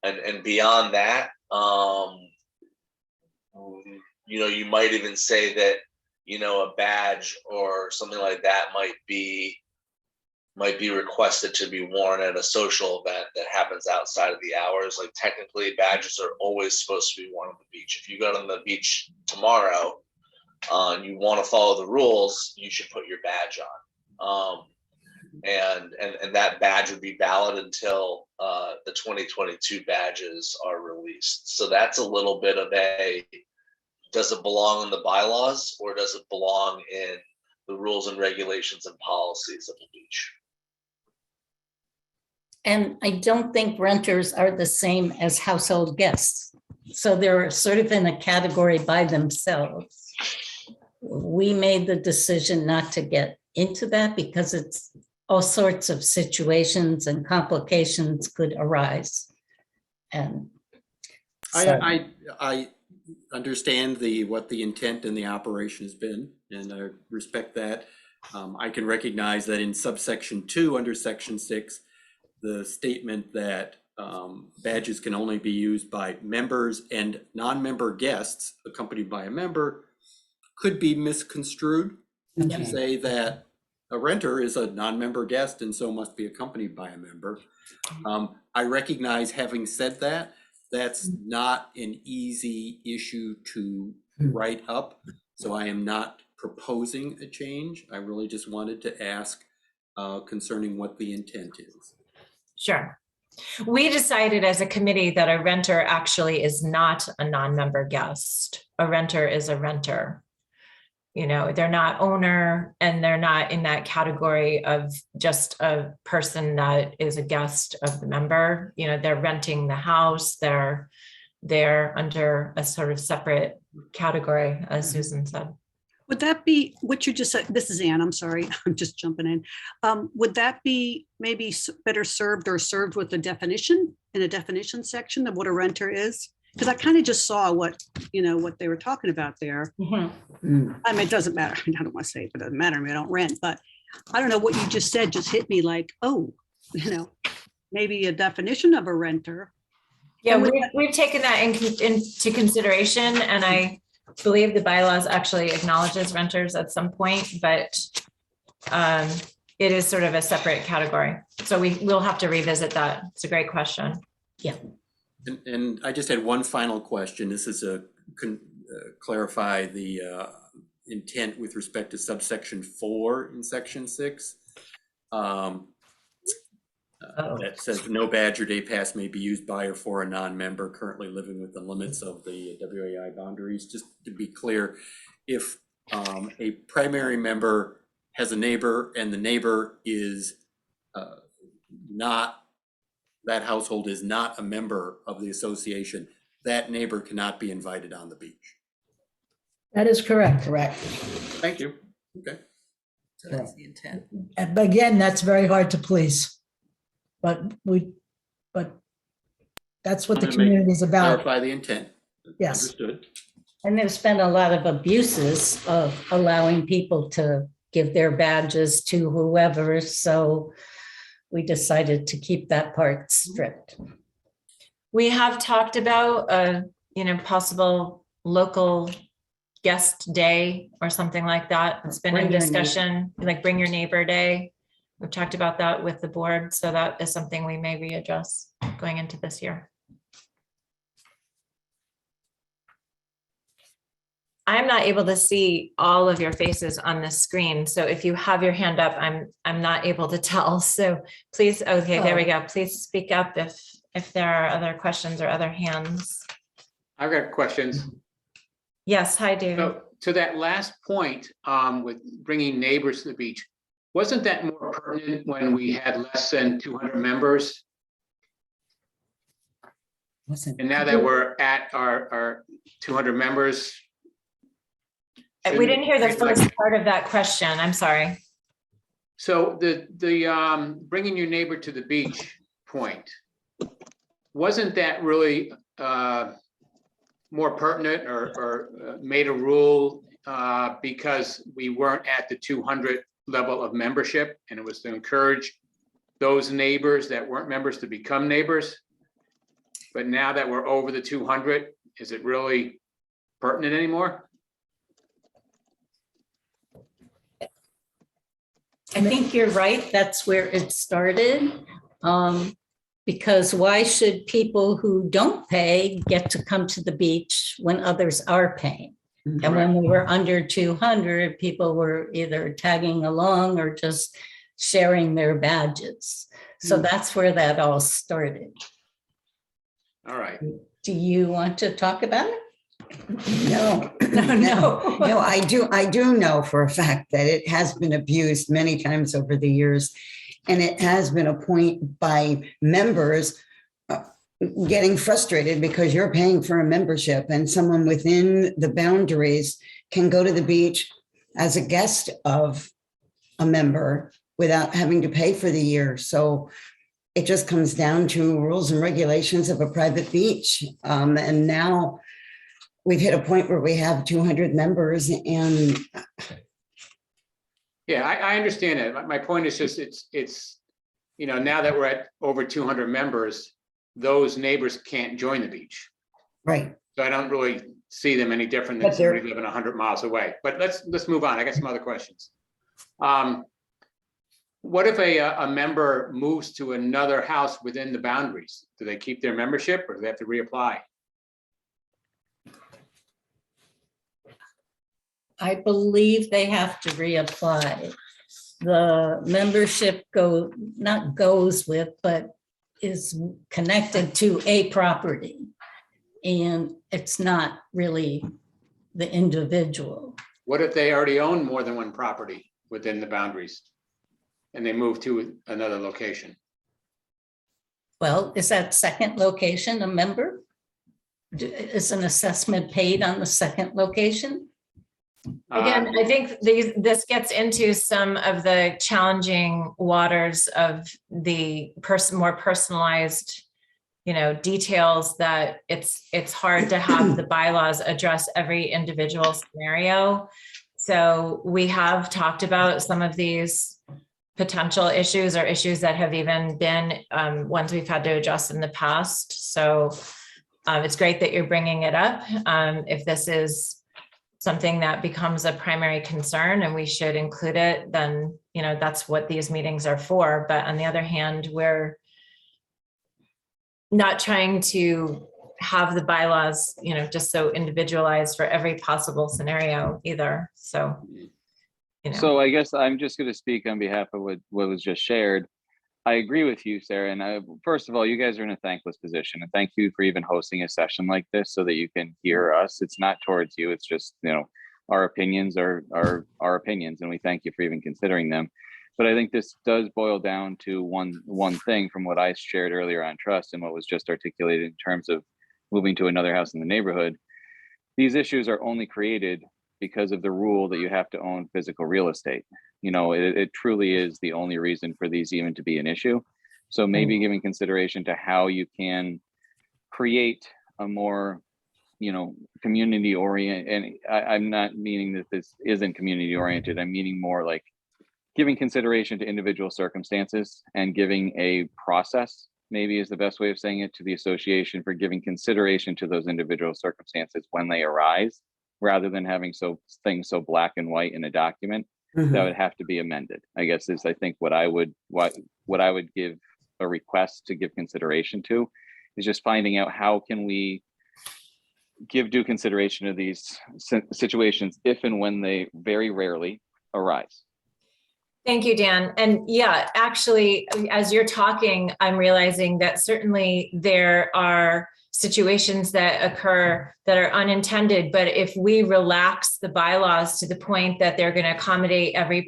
And beyond that, you might even say that, a badge or something like that might be requested to be worn at a social event that happens outside of the hours. Like technically badges are always supposed to be worn on the beach. If you go to the beach tomorrow and you want to follow the rules, you should put your badge on. And that badge would be valid until the 2022 badges are released. So that's a little bit of does it belong in the bylaws or does it belong in the rules and regulations and policies of the beach? And I don't think renters are the same as household guests. So they're sort of in a category by themselves. We made the decision not to get into that because it's all sorts of situations and complications could arise. And so, I understand what the intent and the operation has been, and I respect that. I can recognize that in subsection 2 under section 6, the statement that badges can only be used by members and non-member guests accompanied by a member could be misconstrued to say that a renter is a non-member guest and so must be accompanied by a member. I recognize, having said that, that's not an easy issue to write up. So I am not proposing a change. I really just wanted to ask concerning what the intent is. Sure. We decided as a committee that a renter actually is not a non-member guest. A renter is a renter. They're not owner and they're not in that category of just a person that is a guest of the member. They're renting the house. They're under a sort of separate category, as Susan said. Would that be what you just said? This is Ann, I'm sorry, I'm just jumping in. Would that be maybe better served with a definition in a definition section of what a renter is? Because I kind of just saw what they were talking about there. mm-hmm. I mean, it doesn't matter. I don't want to say it, but it doesn't matter. I mean, I don't rent, but I don't know what you just said just hit me like, oh, maybe a definition of a renter. Yeah, And with we've taken that into consideration, and I believe the bylaws actually acknowledges renters at some point, but it is sort of a separate category. So we'll have to revisit that. It's a great question. Yeah. And I just had one final question. This is clarify the intent with respect to subsection 4 in section 6. That says no badge or day pass may be used by or for a non-member currently living within the limits of the WAI boundaries. Just to be clear, if a primary member has a neighbor and the neighbor is that household is not a member of the association, that neighbor cannot be invited on the beach. That is correct. Correct. Thank you. Okay. So that's the intent. But again, that's very hard to police. But that's what the community is about. Clarify the intent. Yes. Understood. And there's been a lot of abuses of allowing people to give their badges to whoever. So we decided to keep that part strict. We have talked about possible local guest day or something like that. It's been in discussion, like bring your neighbor day. We've talked about that with the board, so that is something we may readdress going into this year. I'm not able to see all of your faces on this screen, so if you have your hand up, I'm not able to tell. So please, okay, there we go. Please speak up if there are other questions or other hands. I've got questions. Yes, hi, David. So to that last point, with bringing neighbors to the beach, wasn't that more pertinent when we had less than 200 members? And now that we're at our 200 members. We didn't hear the first part of that question. I'm sorry. So the bringing your neighbor to the beach point, wasn't that really more pertinent or made a rule because we weren't at the 200 level of membership, and it was to encourage those neighbors that weren't members to become neighbors? But now that we're over the 200, is it really pertinent anymore? I think you're right. That's where it started. Because why should people who don't pay get to come to the beach when others are paying? And when we were under 200, people were either tagging along or just sharing their badges. So that's where that all started. All right. Do you want to talk about it? No, no, I do know for a fact that it has been abused many times over the years. And it has been a point by members getting frustrated because you're paying for a membership and someone within the boundaries can go to the beach as a guest of a member without having to pay for the year. So it just comes down to rules and regulations of a private beach. And now we've hit a point where we have 200 members and yeah, I understand it. My point is just it's now that we're at over 200 members, those neighbors can't join the beach. Right. So I don't really see them any different than somebody living 100 miles away. But let's move on. I got some other questions. What if a member moves to another house within the boundaries? Do they keep their membership or do they have to reapply? I believe they have to reapply. The membership not goes with, but is connected to a property. And it's not really the individual. What if they already own more than one property within the boundaries and they move to another location? Well, is that second location a member? Is an assessment paid on the second location? Again, I think this gets into some of the challenging waters of the more personalized, details that it's hard to have the bylaws address every individual scenario. So we have talked about some of these potential issues or issues that have even been ones we've had to address in the past. So it's great that you're bringing it up. If this is something that becomes a primary concern and we should include it, then, that's what these meetings are for. But on the other hand, we're not trying to have the bylaws, just so individualized for every possible scenario either. So, So I guess I'm just going to speak on behalf of what was just shared. I agree with you, Sarah. And first of all, you guys are in a thankless position, and thank you for even hosting a session like this so that you can hear us. It's not towards you. It's just, our opinions are our opinions, and we thank you for even considering them. But I think this does boil down to one thing from what I shared earlier on trust and what was just articulated in terms of moving to another house in the neighborhood. These issues are only created because of the rule that you have to own physical real estate. It truly is the only reason for these even to be an issue. So maybe giving consideration to how you can create a more, community oriented, and I'm not meaning that this isn't community oriented. I'm meaning more like giving consideration to individual circumstances and giving a process, maybe is the best way of saying it, to the association for giving consideration to those individual circumstances when they arise, rather than having things so black and white in a document that would have to be amended. I guess is I think what I would give a request to give consideration to is just finding out how can we give due consideration to these situations if and when they very rarely arise. Thank you, Dan. And yeah, actually, as you're talking, I'm realizing that certainly there are situations that occur that are unintended, but if we relax the bylaws to the point that they're going to accommodate every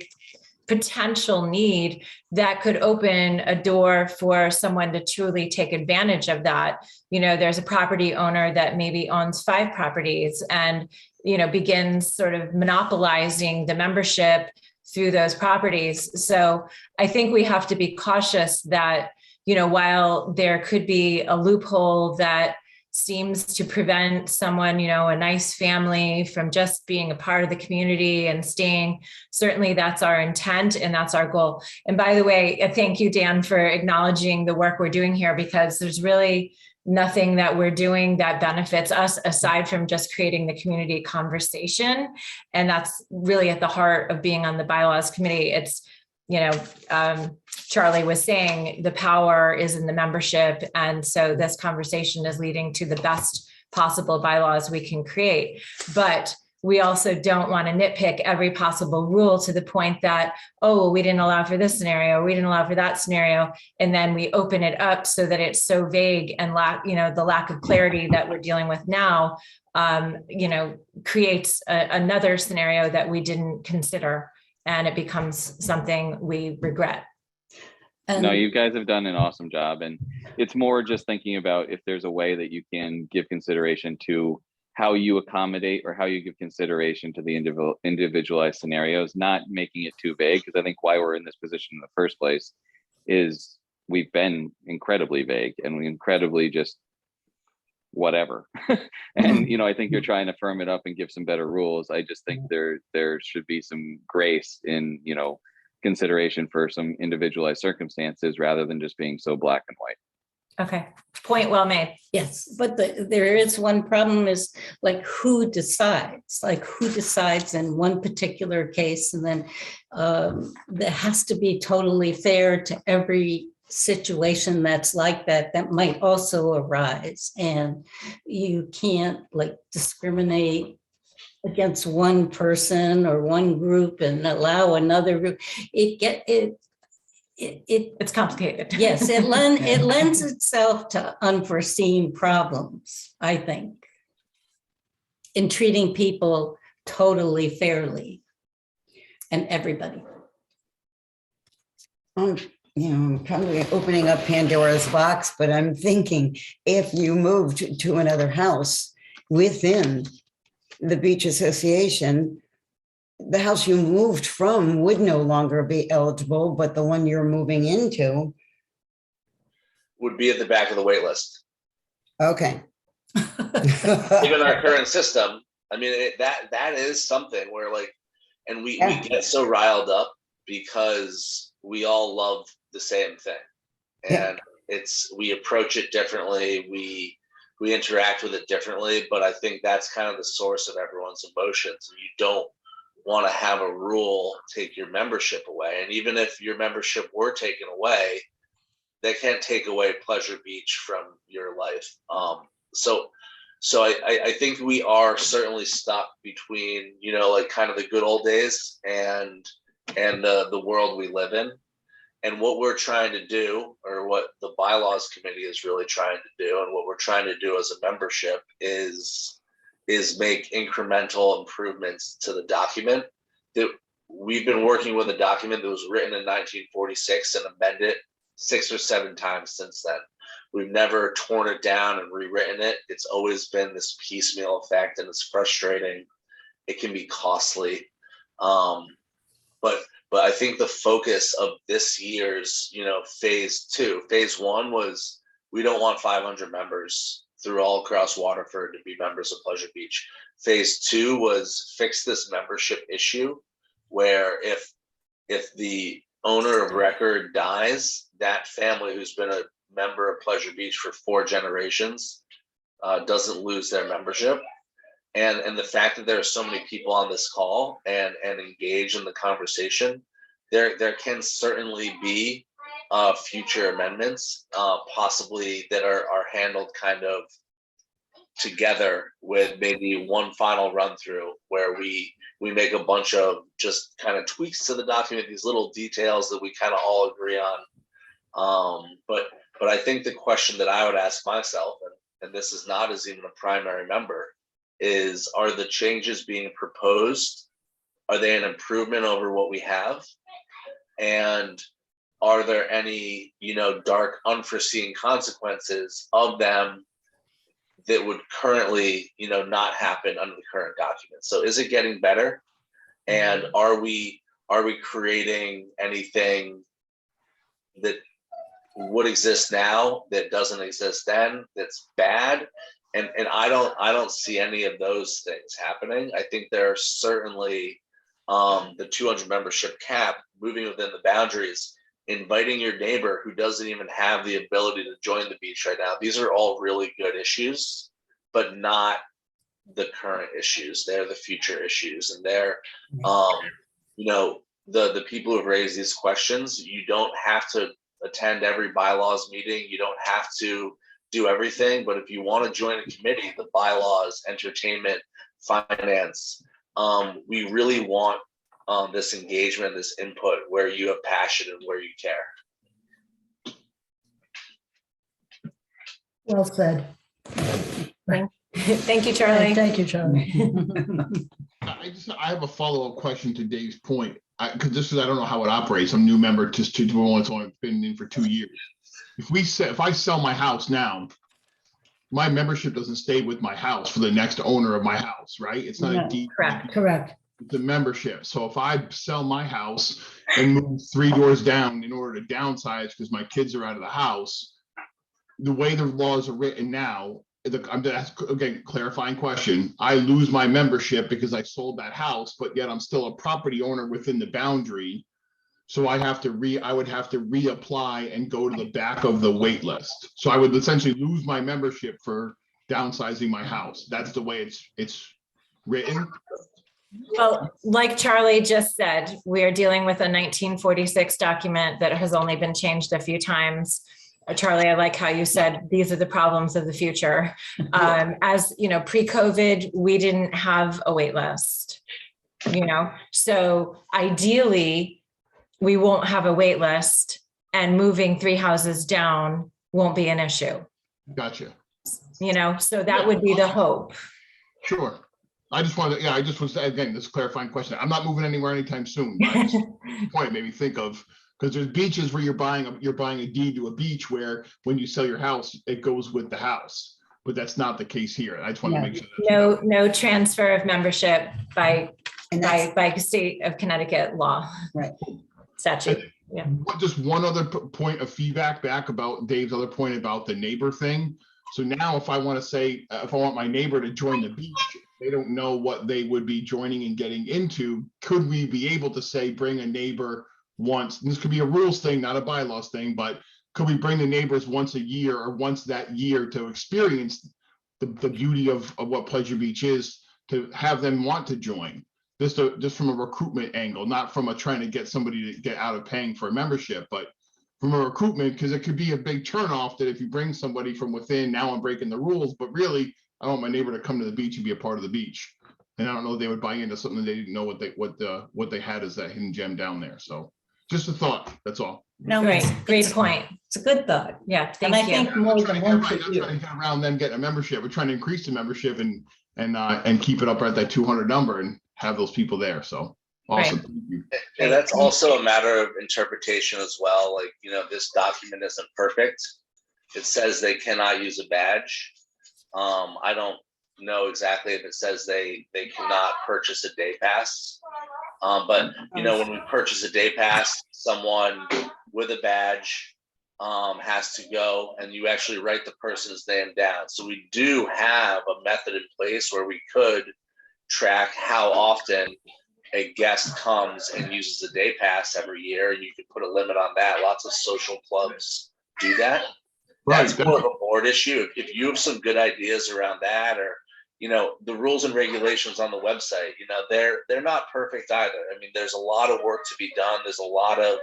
potential need, that could open a door for someone to truly take advantage of that. There's a property owner that maybe owns 5 properties and, begins sort of monopolizing the membership through those properties. So I think we have to be cautious that, while there could be a loophole that seems to prevent someone, a nice family from just being a part of the community and staying, certainly that's our intent and that's our goal. And by the way, thank you, Dan, for acknowledging the work we're doing here, because there's really nothing that we're doing that benefits us aside from just creating the community conversation. And that's really at the heart of being on the bylaws committee. It's, Charlie was saying the power is in the membership. And so this conversation is leading to the best possible bylaws we can create. But we also don't want to nitpick every possible rule to the point that, oh, well, we didn't allow for this scenario, we didn't allow for that scenario. And then we open it up so that it's so vague and the lack of clarity that we're dealing with now, creates another scenario that we didn't consider. And it becomes something we regret. No, you guys have done an awesome job. And it's more just thinking about if there's a way that you can give consideration to how you accommodate or how you give consideration to the individualized scenarios, not making it too vague. Because I think why we're in this position in the first place is we've been incredibly vague and we incredibly just whatever. And, I think you're trying to firm it up and give some better rules. I just think there should be some grace in, consideration for some individualized circumstances rather than just being so black and white. Okay, point well made. Yes, but there is one problem is who decides in one particular case, and then that has to be totally fair to every situation that's like that might also arise, and you can't discriminate against one person or one group and allow another group. It's complicated. Yes, it lends itself to unforeseen problems, I think, in treating people totally fairly and everybody. I'm probably opening up Pandora's box, but I'm thinking if you moved to another house within the beach association, the house you moved from would no longer be eligible, but the one you're moving into would be at the back of the wait list. Okay. Given our current system, I mean, that is something where and we get so riled up because we all love the same thing, and we approach it differently. We interact with it differently, but I think that's kind of the source of everyone's emotions. You don't want to have a rule take your membership away, and even if your membership were taken away, they can't take away Pleasure Beach from your life. So I think we are certainly stuck between, like kind of the good old days and the world we live in. And what we're trying to do, or what the bylaws committee is really trying to do, and what we're trying to do as a membership is make incremental improvements to the document. That we've been working with a document that was written in 1946 and amended 6 or 7 times since then. We've never torn it down and rewritten it. It's always been this piecemeal effect, and it's frustrating. It can be costly. But I think the focus of this year's, phase 2, phase 1 was, we don't want 500 members through all across Waterford to be members of Pleasure Beach. Phase 2 was fix this membership issue, where if the owner of record dies, that family who's been a member of Pleasure Beach for 4 generations doesn't lose their membership. And the fact that there are so many people on this call and engage in the conversation, there can certainly be future amendments, possibly that are handled kind of together with maybe one final run through where we make a bunch of just kind of tweaks to the document, these little details that we kind of all agree on. But I think the question that I would ask myself, and this is not as even a primary member, is, are the changes being proposed, are they an improvement over what we have? And are there any, dark unforeseen consequences of them that would currently, not happen under the current document? So is it getting better? And are we creating anything that would exist now that doesn't exist then, that's bad? And I don't see any of those things happening. I think there are certainly the 200 membership cap, moving within the boundaries, inviting your neighbor who doesn't even have the ability to join the beach right now. These are all really good issues, but not the current issues. They're the future issues, and they're the people who have raised these questions. You don't have to attend every bylaws meeting. You don't have to do everything, but if you want to join a committee, the bylaws, entertainment, finance, we really want this engagement, this input, where you have passion and where you care. Well said. Thank you, Charlie. Thank you, Charlie. I have a follow-up question to Dave's point, because I don't know how it operates. I'm a new member to one that's only been in for 2 years. If I sell my house now, my membership doesn't stay with my house for the next owner of my house, right? It's not a deed. Correct. It's a membership. So if I sell my house and move 3 doors down in order to downsize because my kids are out of the house, the way the laws are written now, I'm just, again, clarifying question. I lose my membership because I sold that house, but yet I'm still a property owner within the boundary. So I would have to reapply and go to the back of the wait list. So I would essentially lose my membership for downsizing my house. That's the way it's written. Well, like Charlie just said, we are dealing with a 1946 document that has only been changed a few times. Charlie, I like how you said these are the problems of the future. As you know, pre-COVID, we didn't have a wait list, so ideally we won't have a wait list, and moving 3 houses down won't be an issue. Gotcha. So that would be the hope. Sure. I just was, again, this clarifying question. I'm not moving anywhere anytime soon. But the point made me think of, because there's beaches where you're buying a deed to a beach where when you sell your house, it goes with the house. But that's not the case here. I just want to make sure. No transfer of membership by state of Connecticut law. Right. Statute. Yeah. Just one other point of feedback back about Dave's other point about the neighbor thing. So now if I want to say, if I want my neighbor to join the beach, they don't know what they would be joining and getting into. Could we be able to say, bring a neighbor once? This could be a rules thing, not a bylaws thing, but could we bring the neighbors once a year or once that year to experience the beauty of what Pleasure Beach is, to have them want to join? Just from a recruitment angle, not from a trying to get somebody to get out of paying for a membership, but from a recruitment, because it could be a big turnoff that if you bring somebody from within, now I'm breaking the rules, but really, I want my neighbor to come to the beach and be a part of the beach. And I don't know if they would buy into something they didn't know what they had as that hidden gem down there. So just a thought, that's all. No, Great point. It's a good thought. Yeah, And I thank you. think more than once a Not year. trying to get around them getting a membership. We're trying to increase the membership and keep it up at that 200 number and have those people there. So awesome. Right. Thank you. And that's also a matter of interpretation as well. Like, this document isn't perfect. It says they cannot use a badge. I don't know exactly if it says they cannot purchase a day pass. But when we purchase a day pass, someone with a badge has to go, and you actually write the person's name down. So we do have a method in place where we could track how often a guest comes and uses a day pass every year, and you could put a limit on that. Lots of social clubs do that. That's more of a board issue. If you have some good ideas around that, or the rules and regulations on the website, they're not perfect either. I mean, there's a lot of work to be done. There's a lot of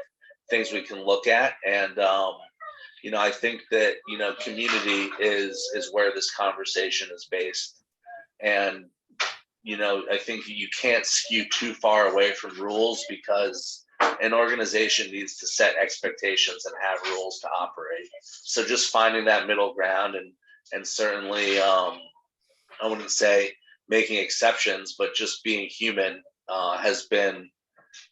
things we can look at, and I think that community is where this conversation is based, and I think you can't skew too far away from rules, because an organization needs to set expectations and have rules to operate. So just finding that middle ground, and certainly I wouldn't say making exceptions, but just being human has been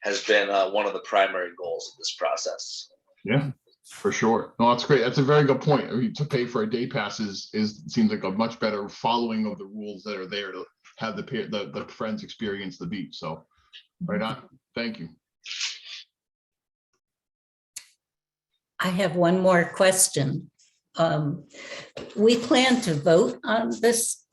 one of the primary goals of this process. Yeah, for sure. No, that's great. That's a very good point. I mean, to pay for a day pass seems like a much better following of the rules that are there to have the friends experience the beach. So right on. Thank you. I have one more question. We plan to vote on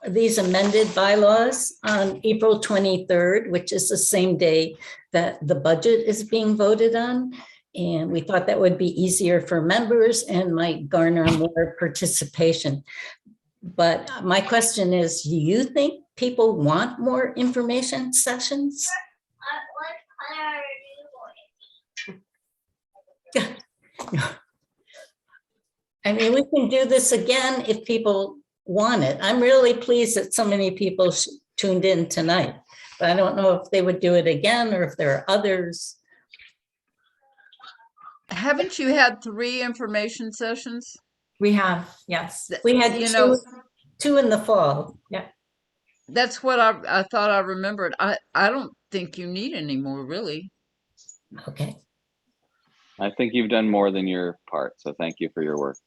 these amended bylaws on April 23rd, which is the same day that the budget is being voted on. And we thought that would be easier for members and might garner more participation. But my question is, do you think people want more information sessions? I mean, we can do this again if people want it. I'm really pleased that so many people tuned in tonight, but I don't know if they would do it again or if there are others. Haven't you had 3 information sessions? We have, yes. We had two in the fall. Yeah. That's what I thought I remembered. I don't think you need any more, really. Okay. I think you've done more than your part, so thank you for your work.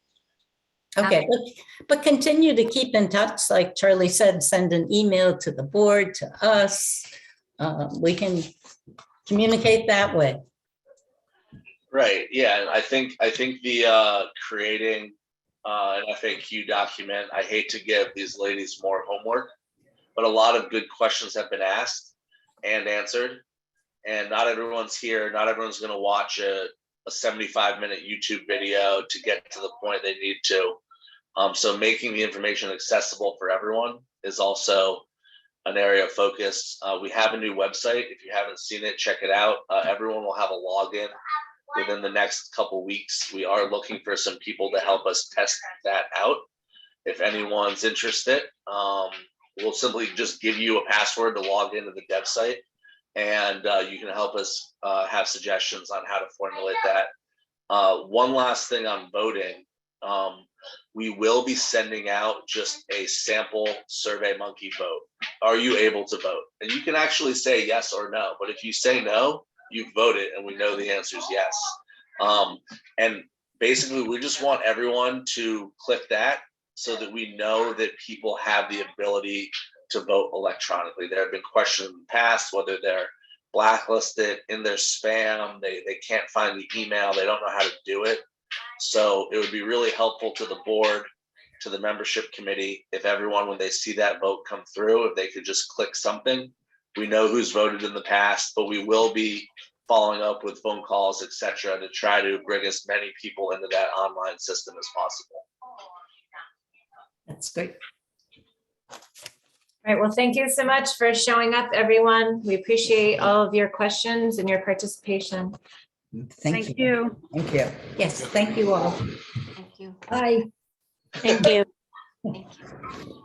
Okay, but continue to keep in touch. Like Charlie said, send an email to the board, to us. We can communicate that way. Right. Yeah. And I think the creating an FAQ document, I hate to give these ladies more homework, but a lot of good questions have been asked and answered. And not everyone's here. Not everyone's going to watch a 75-minute YouTube video to get to the point they need to. So making the information accessible for everyone is also an area of focus. We have a new website. If you haven't seen it, check it out. Everyone will have a login within the next couple weeks. We are looking for some people to help us test that out. If anyone's interested, we'll simply just give you a password to log into the dev site, and you can help us have suggestions on how to formulate that. One last thing on voting. We will be sending out just a sample SurveyMonkey vote. Are you able to vote? And you can actually say yes or no, but if you say no, you've voted and we know the answer is yes. And basically we just want everyone to click that so that we know that people have the ability to vote electronically. There have been questions in the past, whether they're blacklisted, in their spam, they can't find the email, they don't know how to do it. So it would be really helpful to the board, to the membership committee, if everyone, when they see that vote come through, if they could just click something. We know who's voted in the past, but we will be following up with phone calls, etc., to try to bring as many people into that online system as possible. That's great. All right, well, thank you so much for showing up, everyone. We appreciate all of your questions and your participation. Thank you. Thank you. Yes, thank you all. Thank you. Bye. Thank you. Thank you.